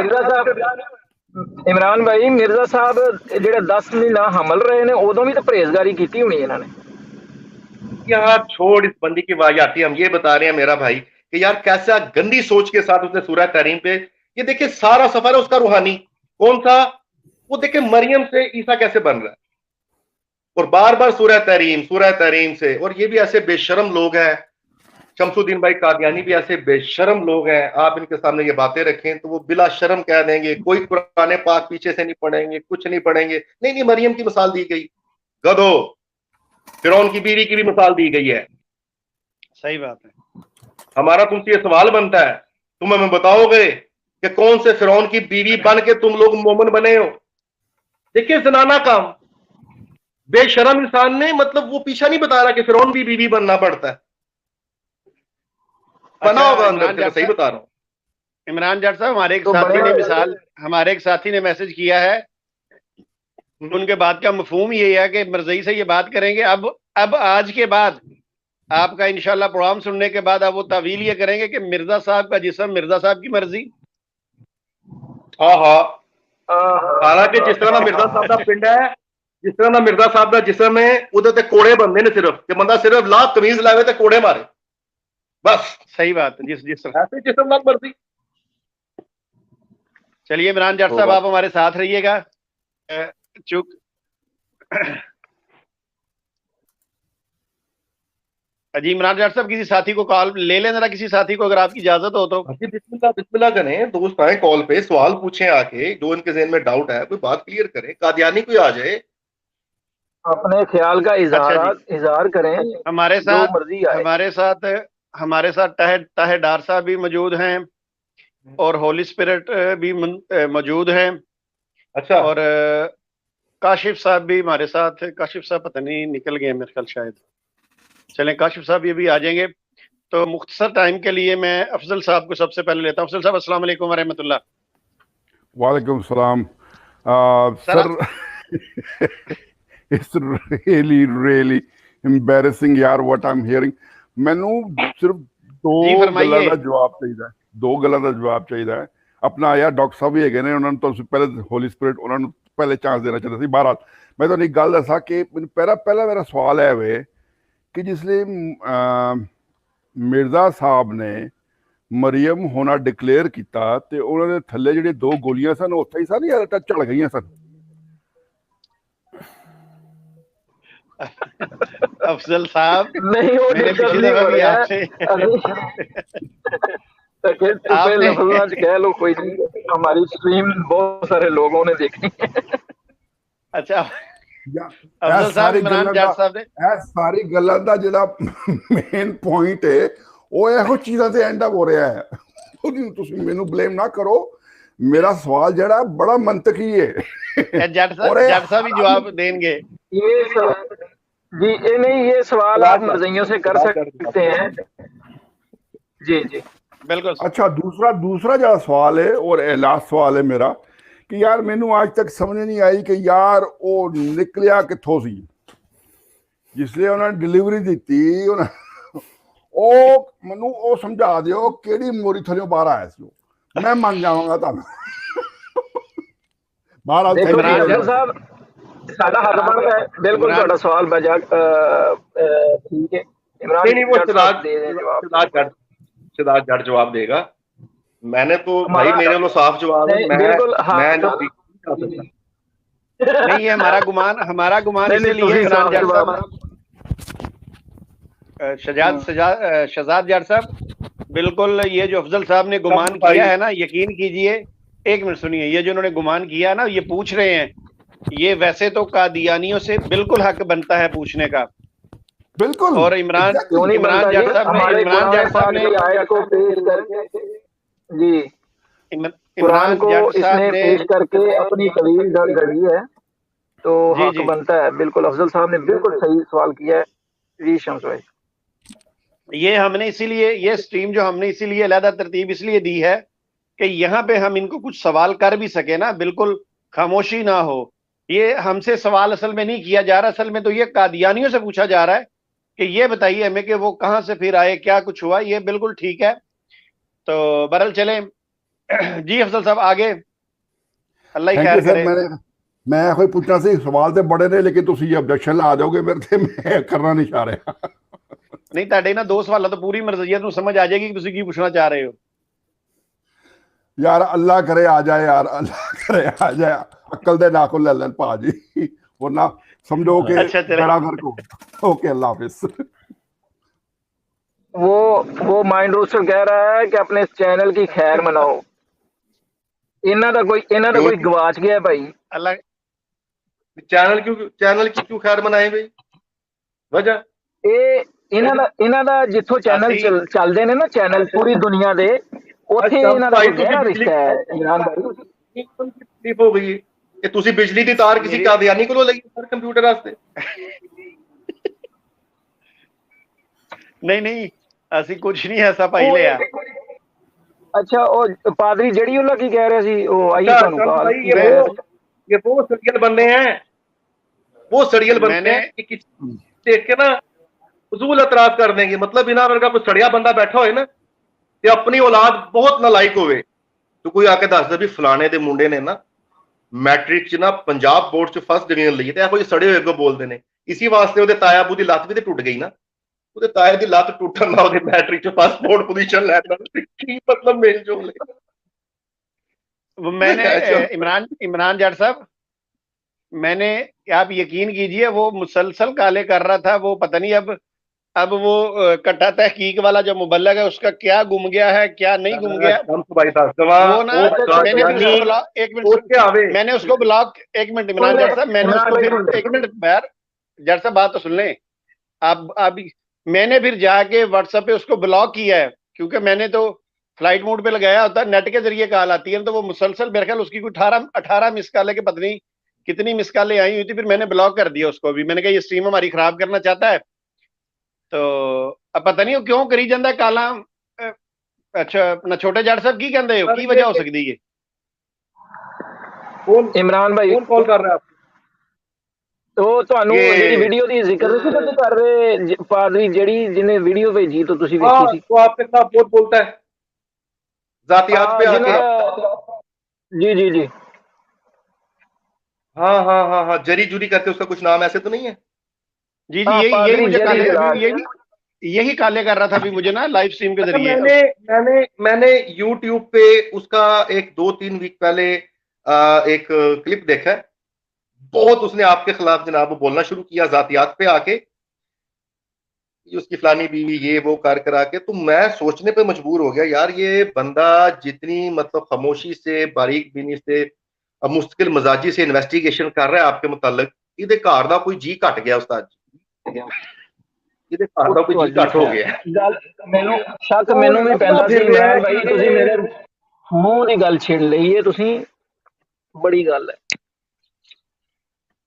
S4: इमरान भाई मिर्जा साहब जेडे 10 महीना हमल रहे ने, उदों भी तो परहेजगारी की होनी इन्होंने।
S3: यार छोड़ इस बंदी की वाहियाती, हम ये बता रहे हैं मेरा भाई कि यार कैसा गंदी सोच के साथ उसने सूरह तहरीम पे, ये देखिए सारा सफर है उसका रूहानी। कौन सा? वो देखिए मरियम से ईसा कैसे बन रहा है, और बार बार सूरह तहरीम से। और ये भी ऐसे बेशरम लोग हैं, शमसुद्दीन भाई कादियानी भी ऐसे बेशरम लोग हैं, आप इनके सामने ये बातें रखें तो वो बिला शर्म कह देंगे कोई कुरान पाक पीछे से नहीं पढ़ेंगे, कुछ नहीं पढ़ेंगे। नहीं, मरियम की मिसाल दी गई, गधो फिरौन की बीवी की भी मिसाल दी गई है।
S2: सही बात है।
S3: हमारा तुमसे ये सवाल बनता है, तुम हमें बताओगे कि कौन से फिरौन की बीवी बन के तुम लोग मोमिन बने हो? देखिए जनाना काम, बेशरम इंसान ने, मतलब वो पीछा नहीं बता रहा कि फिरौन भी बीवी बनना पड़ता है, बना होगा अंदर से। सही बता रहा हूँ।
S2: इमरान जट साहब, हमारे एक साथी ने मैसेज किया है, उनके बात का मफहूम ये है कि मिर्ज़ई से ये बात करेंगे। अब आज के बाद आपका इंशाल्लाह प्रोग्राम सुनने के बाद अब वो तावील ये करेंगे कि मिर्जा साहब का जिस्म मिर्जा साहब की मर्जी।
S3: हालांकि जिस तरह मिर्जा साहब का पिंड है, जिस तरह मिर्जा साहब का जिस्म है, उधर ते कोड़े बनते ने, सिर्फ कि बंदा सिर्फ ला तमीज लावे तो कोड़े मारे, बस।
S2: सही बात है। जिस
S3: ऐसे जिस्म लाख मर्जी।
S2: चलिए इमरान जट साहब, आप हमारे साथ रहिएगा। चुक जी इमरान जट साहब, किसी साथी को कॉल ले लें जरा, किसी साथी को, अगर आपकी इजाजत हो तो।
S3: बिस्मिल्लाह करें, दोस्त आए कॉल पे, सवाल पूछें आके, जो इनके जहन में डाउट है कोई बात क्लियर करें। कादियानी कोई आ जाए,
S4: अपने ख्याल का इजहार करें।
S2: हमारे साथ ताहेदार साहब भी मौजूद हैं और होली स्पिरिट भी मौजूद हैं।
S3: अच्छा।
S2: और काशिफ साहब भी हमारे साथ है। काशिफ साहब पता नहीं निकल गए मेरे ख्याल, शायद। चलें, काशिफ साहब ये भी आ जाएंगे। तो मुख्तसर टाइम के लिए मैं अफजल साहब को सबसे पहले लेता हूँ। अफजल साहब, अस्सलाम वालेकुम वरहमतुल्लाह।
S5: वालेकुम सलाम। सर इट्स रियली एम्बैरेसिंग यार व्हाट आई एम हियरिंग। मैनू सिर्फ दो गल्लां दा जवाब चाहिए। अपना यार डॉक्टर साहब भी है ने, उन्होंने तो पहले होली स्पिरिट उन्होंने पहले चांस देना चाहिए थी। बहरहाल मैं तो एक गल दसा कि पहला मेरा सवाल है वे कि जिसले मिर्जा साहब ने मरियम होना डिक्लेयर किया तो उन्होंने थले जिहड़े 2 गोलियां सन उत्थे ही सन या झड़ गई सन?
S2: अफजल साहब
S4: नहीं, वो
S2: पिछले दफा भी आपसे
S4: कह लो, कोई नहीं, हमारी स्ट्रीम बहुत सारे लोगों ने देखी।
S2: अच्छा अफजल साहब, इमरान जट साहब ने
S5: सारी गल्लां दा जिहड़ा मेन पॉइंट है वो ਇਹੋ चीज़ां ते एंड अप हो रहा है। तुसीं मैनू ब्लेम ना करो, मेरा सवाल जड़ा बड़ा मंतकी है।
S2: जट साहब भी जवाब देंगे।
S4: ये सवाल आप मर्जियों से कर सकते हैं। जी।
S2: बिल्कुल सर।
S5: अच्छा, दूसरा दूसरा जो सवाल है और लास्ट सवाल है मेरा कि यार मैनू आज तक समझ नहीं आई कि यार वो निकलिया कित्थों सी जिसलिए उन्होंने डिलीवरी दी ਉਹ ਮੈਨੂੰ ਉਹ ਸਮਝਾ ਦਿਓ ਕਿਹੜੀ ਮੋਰੀ ਥੱਲੇ ਬਾਹਰ ਆਇਆ ਸੀ ਉਹ ਮੈਂ ਮੰਨ ਜਾਵਾਂਗਾ ਤੁਹਾਨੂੰ ਮਹਾਰਾਜ
S4: देखो
S5: ਥੈਂਕ
S4: जी
S2: इमरान
S5: ਯੂ
S4: अफजल साहब साडा हक बनता है बिल्कुल
S2: इमरान
S4: ਤੁਹਾਡਾ सवाल मजाक ठीक है इमरान
S3: नहीं नहीं, वो
S4: जट साहब दे दें जवाब
S3: शहजाद जट जवाब देगा। मैंने तो भाई
S4: हमारा
S3: मेरे वालों साफ जवाब है।
S4: नहीं बिल्कुल हाँ
S3: मैं
S4: तो
S3: नजदीक नहीं जा सकता।
S2: नहीं, ये हमारा गुमान
S4: नहीं नहीं
S2: इसीलिए
S4: तुसी
S2: इमरान
S4: साफ
S2: जाट
S4: जवाब
S2: साहब शहजाद जाट साहब, बिल्कुल ये जो अफजल साहब ने गुमान
S3: भाई।
S2: किया है ना, यकीन कीजिए, एक मिनट सुनिए, ये जो उन्होंने गुमान किया ना, ये पूछ रहे हैं, ये वैसे तो कादियानियों से बिल्कुल हक बनता है पूछने का।
S5: बिल्कुल
S2: और इमरान
S4: क्यों नहीं
S2: इमरान
S4: बनता
S2: जाट
S4: जी
S2: साहब ने
S4: हमारे
S2: इमरान
S4: कुरान
S2: जाट साहब
S4: पाक
S2: ने
S4: की आयत को पेश करके जी कुरान
S2: इमरान
S4: को
S2: जाट साहब
S4: इसने
S2: ने
S4: पेश करके अपनी दलील गढ़ी है तो
S2: जी
S4: हक
S2: जी
S4: बनता है बिल्कुल अफजल साहब ने बिल्कुल सही सवाल किया है जी शम्स भाई
S2: ये हमने इसीलिए ये स्ट्रीम जो हमने इसीलिए अलहदा तरतीब इसलिए दी है कि यहाँ पे हम इनको कुछ सवाल कर भी सके ना, बिल्कुल खामोशी ना हो। ये हमसे सवाल असल में नहीं किया जा रहा, असल में तो ये कादियानियों से पूछा जा रहा है कि ये बताइए हमें कि वो कहाँ से फिर आए, क्या कुछ हुआ। ये बिल्कुल ठीक है। तो बहरहाल चले जी अफजल साहब आगे, अल्लाह ही
S5: थैंक
S2: खैर
S5: यू सर
S2: करे।
S5: मैं कोई पूछना सी सवाल ते बड़े ने लेकिन तुसी ऑब्जेक्शन ला दोगे मेरे ते मैं करना नहीं चाह रहा
S2: नहीं ਤੁਹਾਡੇ ना दो सवाल तो पूरी मर्जियत ਨੂੰ समझ आ जाएगी कि ਤੁਸੀਂ ਕੀ पूछना चाह रहे हो।
S5: यार अल्लाह करे आ जाए यार अल्लाह करे आ जाए अक्ल दे नाखुन ले लेन भाजी वरना समझो कि
S2: अच्छा चले
S5: बड़ा घर को ओके अल्लाह हाफिज
S4: वो माइंड रोस्टर कह रहा है कि अपने चैनल की खैर मनाओ इन्हों का कोई गवाच गया है भाई
S2: अल्लाह
S3: चैनल की क्यों खैर मनाए भाई? वजह
S4: ਇਹ ਇਹਨਾਂ ਦਾ ਜਿੱਥੋਂ ਚੈਨਲ
S2: ਅਸੀਂ
S4: ਚੱਲਦੇ ਨੇ ਨਾ ਚੈਨਲ ਪੂਰੀ ਦੁਨੀਆ ਦੇ ਉੱਥੇ
S3: अच्छा
S4: ਇਹਨਾਂ ਦਾ
S3: भाई
S4: ਕੋਈ ਗਹਿਰਾ ਰਿਸ਼ਤਾ ਹੈ ਇਮਰਾਨ ਭਾਈ
S3: तकलीफ हो गई कि तुसी बिजली दी तार किसी कादियानी को लगी सर कंप्यूटर वास्ते।
S2: नहीं नहीं ਅਸੀਂ ਕੁਝ ਨਹੀਂ ਐਸਾ ਭਾਈ ਲਿਆ।
S4: ਅੱਛਾ ਉਹ ਪਾਦਰੀ ਜਿਹੜੀ ਉਹਨਾਂ ਕੀ ਕਹਿ ਰਿਹਾ ਸੀ ਉਹ ਆਈ
S3: अच्छा,
S4: ਤੁਹਾਨੂੰ
S3: चल
S4: ਕਾਲ
S3: भाई ये वो सड़ियल बनने हैं, वो सड़ियल बनते हैं कि किसी देख के ना फजूल एतराज कर देंगे। मतलब बिना वर्गा कोई सड़िया बंदा बैठा होए ना ते अपनी औलाद बहुत नालायक होवे तो कोई आके दस दे भी फलाने दे मुंडे ने ना मैट्रिक च ना पंजाब बोर्ड च फर्स्ट डिवीजन ਲਈ ਤੇ ਕੋਈ ਸੜੇ ਹੋਏ ਕੋ ਬੋਲਦੇ ਨੇ। ਇसी ਵਾਸਤੇ ਉਹਦੇ ਤਾਇਆ ਬੂ ਦੀ ਲੱਤ ਵੀ ਤੇ ਟੁੱਟ ਗਈ ਨਾ। ਉਹਦੇ ਤਾਏ ਦੀ ਲੱਤ ਟੁੱਟਣ ਨਾਲ ਉਹਦੇ ਮੈਟ੍ਰਿਕ ਚ ਫਸਟ ਬੋਰਡ ਪੋਜੀਸ਼ਨ ਲੈਣਾ ਕੀ मतलब मेल जोल है।
S2: मैंने इमरान इमरान जाट साहब, मैंने, आप यकीन कीजिए, वो मुसलसल काले कर रहा था। वो पता नहीं अब वो कट्टा तहकीक वाला जो मुबल्लग है उसका क्या गुम गया है, क्या नहीं गुम गया। वो ना मैंने फिर उसको ब्लॉक, एक मिनट, मैंने उसको ब्लॉक, एक मिनट इमरान जाट साहब, मैंने उसको फिर, एक मिनट बैर जाट साहब बात तो सुन लें आप। मैंने फिर जाके व्हाट्सएप पे उसको ब्लॉक किया है, क्योंकि मैंने तो फ्लाइट मोड पे लगाया होता है, नेट के जरिए कॉल आती है, तो वो मुसलसल मेरे ख्याल उसकी कोई 18 मिस कॉल है कि पता नहीं कितनी मिस कॉलें आई हुई थी। फिर मैंने ब्लॉक कर दिया उसको भी। मैंने कहा ये स्ट्रीम हमारी खराब करना चाहता है, तो अब पता नहीं वो क्यों करी जाता है काला। अच्छा ना छोटे जाट साहब की कहते हो की वजह हो सकती है?
S4: इमरान भाई
S3: कौन कॉल कर रहा है आप?
S4: ਉਹ ਤੁਹਾਨੂੰ ਜਿਹੜੀ ਵੀਡੀਓ ਦੀ ਜ਼ਿਕਰ ਨਹੀਂ ਤੁਸੀਂ ਕਰ ਰਹੇ ਪਾਦਰੀ ਜਿਹੜੀ ਜਿਹਨੇ ਵੀਡੀਓ ਭੇਜੀ तो ਤੁਸੀਂ ਵੇਖੀ ਸੀ
S3: वो आपके साथ बहुत बोलता है जातियात पे आके।
S4: जी जी जी
S3: हाँ जरी जुरी करके उसका कुछ नाम ऐसे तो नहीं है?
S2: जी जी यही मुझे यही काले कर रहा था अभी मुझे ना लाइव स्ट्रीम के जरिए।
S3: मैंने YouTube पे उसका एक 2-3 वीक पहले एक क्लिप देखा है। बहुत उसने आपके खिलाफ जनाब बोलना शुरू किया जातियात पे आके, उसकी फलानी बीवी ये वो कर करा के। तो मैं सोचने पे मजबूर हो गया यार ये बंदा जितनी मतलब खामोशी से बारीक बीनी से मुस्तकिल मजाजी से इन्वेस्टिगेशन कर रहा है आपके मुतालिक, इहदे घर दा कोई जी घट गया उस्ताद जी, इहदे घर दा कोई जी घट हो गया।
S4: ਮੈਨੂੰ ਸ਼ੱਕ ਮੈਨੂੰ ਵੀ ਪੈਂਦਾ ਸੀ ਇਮਰਾਨ ਭਾਈ ਤੁਸੀਂ ਮੇਰੇ ਮੂੰਹ ਦੀ ਗੱਲ ਛੇੜ ਲਈ ਹੈ ਤੁਸੀਂ ਬੜੀ ਗੱਲ ਹੈ।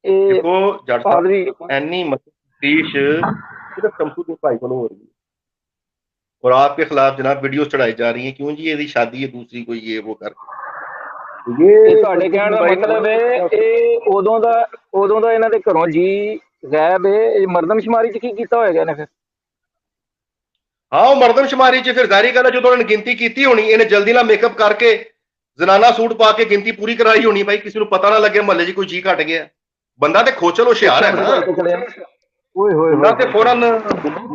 S3: देखो जट साहब एनी मतलब शीश सिर्फ शमसुद्दीन भाई को हो रही है। और आपके खिलाफ जनाब वीडियो चढ़ाई जा रही हैं, क्यों जी ये शादी है दूसरी कोई ये वो कर
S4: ਇਹ ਤੁਹਾਡੇ ਕਹਿਣ ਦਾ ਮਤਲਬ ਹੈ ਇਹ ਉਦੋਂ ਦਾ ਇਹਨਾਂ ਦੇ ਘਰੋਂ ਜੀ ਗਾਇਬ ਹੈ, ਇਹ ਮਰਦਮਸ਼ੁਮਾਰੀ ਚ ਕੀ ਕੀਤਾ ਹੋਏਗਾ ਇਹਨੇ ਫਿਰ?
S3: हाँ वो मरदमशुमारी च फिर जाहिर गल है जो उन्होंने गिनती की होनी, इन्हें जल्दी ना मेकअप करके जनाना सूट पा के गिनती पूरी कराई होनी, भाई किसी को पता ना लगे महल्ले च कोई जी घट गया। बंदा तो खोचल होशियार है ना, बंदा ते फौरन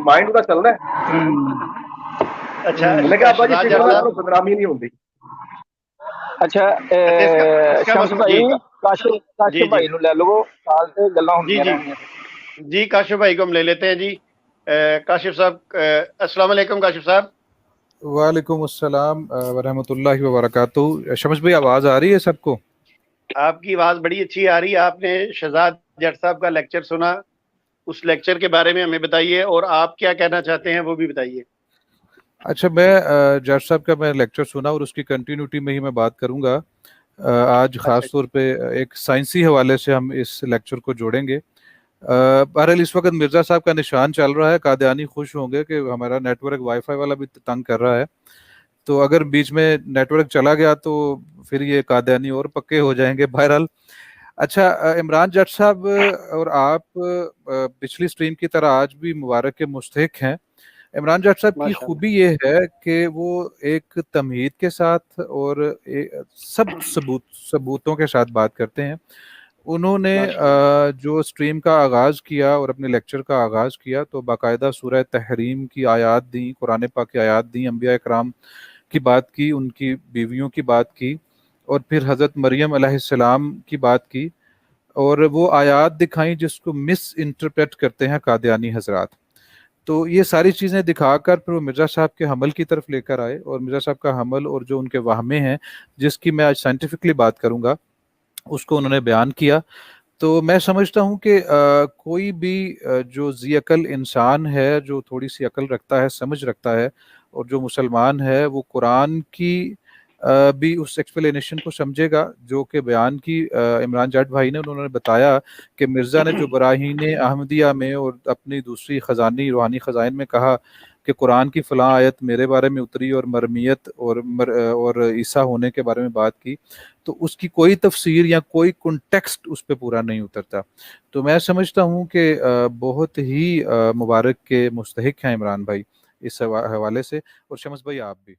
S3: माइंड का चलना है।
S2: अच्छा
S3: मैंने कहा अब्बा जी बदनामी नहीं होती।
S4: अच्छा शम्स भाई काशिफ भाई ਨੂੰ ਲੈ ਲਵੋ, ਕਾਲ ਤੇ ਗੱਲਾਂ ਹੁੰਦੀਆਂ ਰਹਿੰਦੀਆਂ।
S2: जी काशिफ भाई को हम ले लेते हैं जी। काशिफ साहब, अस्सलाम वालेकुम काशिफ साहब।
S6: वालेकुम अस्सलाम वरहमतुल्लाहि वबरकातुहू। शम्स भाई आवाज आ रही है सबको?
S2: आपकी आवाज बड़ी अच्छी आ रही है। आपने शहजाद जट साहब का लेक्चर सुना, उस लेक्चर के बारे में हमें बताइए और आप क्या कहना चाहते हैं वो भी बताइए।
S6: अच्छा, मैं जट साहब का मैं लेक्चर सुना और उसकी कंटिन्यूटी में ही मैं बात करूंगा। आज खास तौर पे एक साइंसी हवाले से हम इस लेक्चर को जोड़ेंगे। बहरहाल इस वक्त मिर्जा साहब का निशान चल रहा है, कादियानी खुश होंगे कि हमारा नेटवर्क वाईफाई वाला भी तंग कर रहा है, तो अगर बीच में नेटवर्क चला गया तो फिर ये कादियानी और पक्के हो जाएंगे। बहरहाल अच्छा, इमरान जट साहब और आप पिछली स्ट्रीम की तरह आज भी मुबारक के मुस्तहिक हैं। इमरान जट साहब की खूबी ये है कि वो एक तमहीद के साथ और सब सबूतों के साथ बात करते हैं। उन्होंने जो स्ट्रीम का आगाज़ किया और अपने लेक्चर का आगाज़ किया तो बाकायदा सूरह तहरीम की आयात दी, कुरान पाक की आयात दी, अंबिया इकराम की बात की, उनकी बीवियों की बात की और फिर हज़रत मरियम अलैहिस्सलाम की बात की और वो आयात दिखाई जिसको मिस इंटरप्रेट करते हैं कादियानी हजरात। तो ये सारी चीज़ें दिखाकर फिर वो मिर्ज़ा साहब के हमल की तरफ लेकर आए और मिर्ज़ा साहब का हमल और जो उनके वाहमे हैं जिसकी मैं आज साइंटिफिकली बात करूँगा उसको उन्होंने बयान किया। तो मैं समझता हूँ कि कोई भी जो ज़ी अकल इंसान है, जो थोड़ी सी अकल रखता है, समझ रखता है और जो मुसलमान है, वो कुरान की भी उस एक्सप्लेनेशन को समझेगा जो कि बयान की इमरान जाट भाई ने। उन्होंने बताया कि मिर्ज़ा ने जो बराहीन अहमदिया में और अपनी दूसरी ख़जानी रूहानी ख़ज़ाइन में कहा कि कुरान की फ़लाँ आयत मेरे बारे में उतरी और मरमियत और ईसा होने के बारे में बात की, तो उसकी कोई तफसीर या कोई कॉन्टेक्स्ट उस पर पूरा नहीं उतरता। तो मैं समझता हूँ कि बहुत ही मुबारक के मुस्तहिक हैं इमरान भाई इस हवाले से। और शम्स भाई आप भी।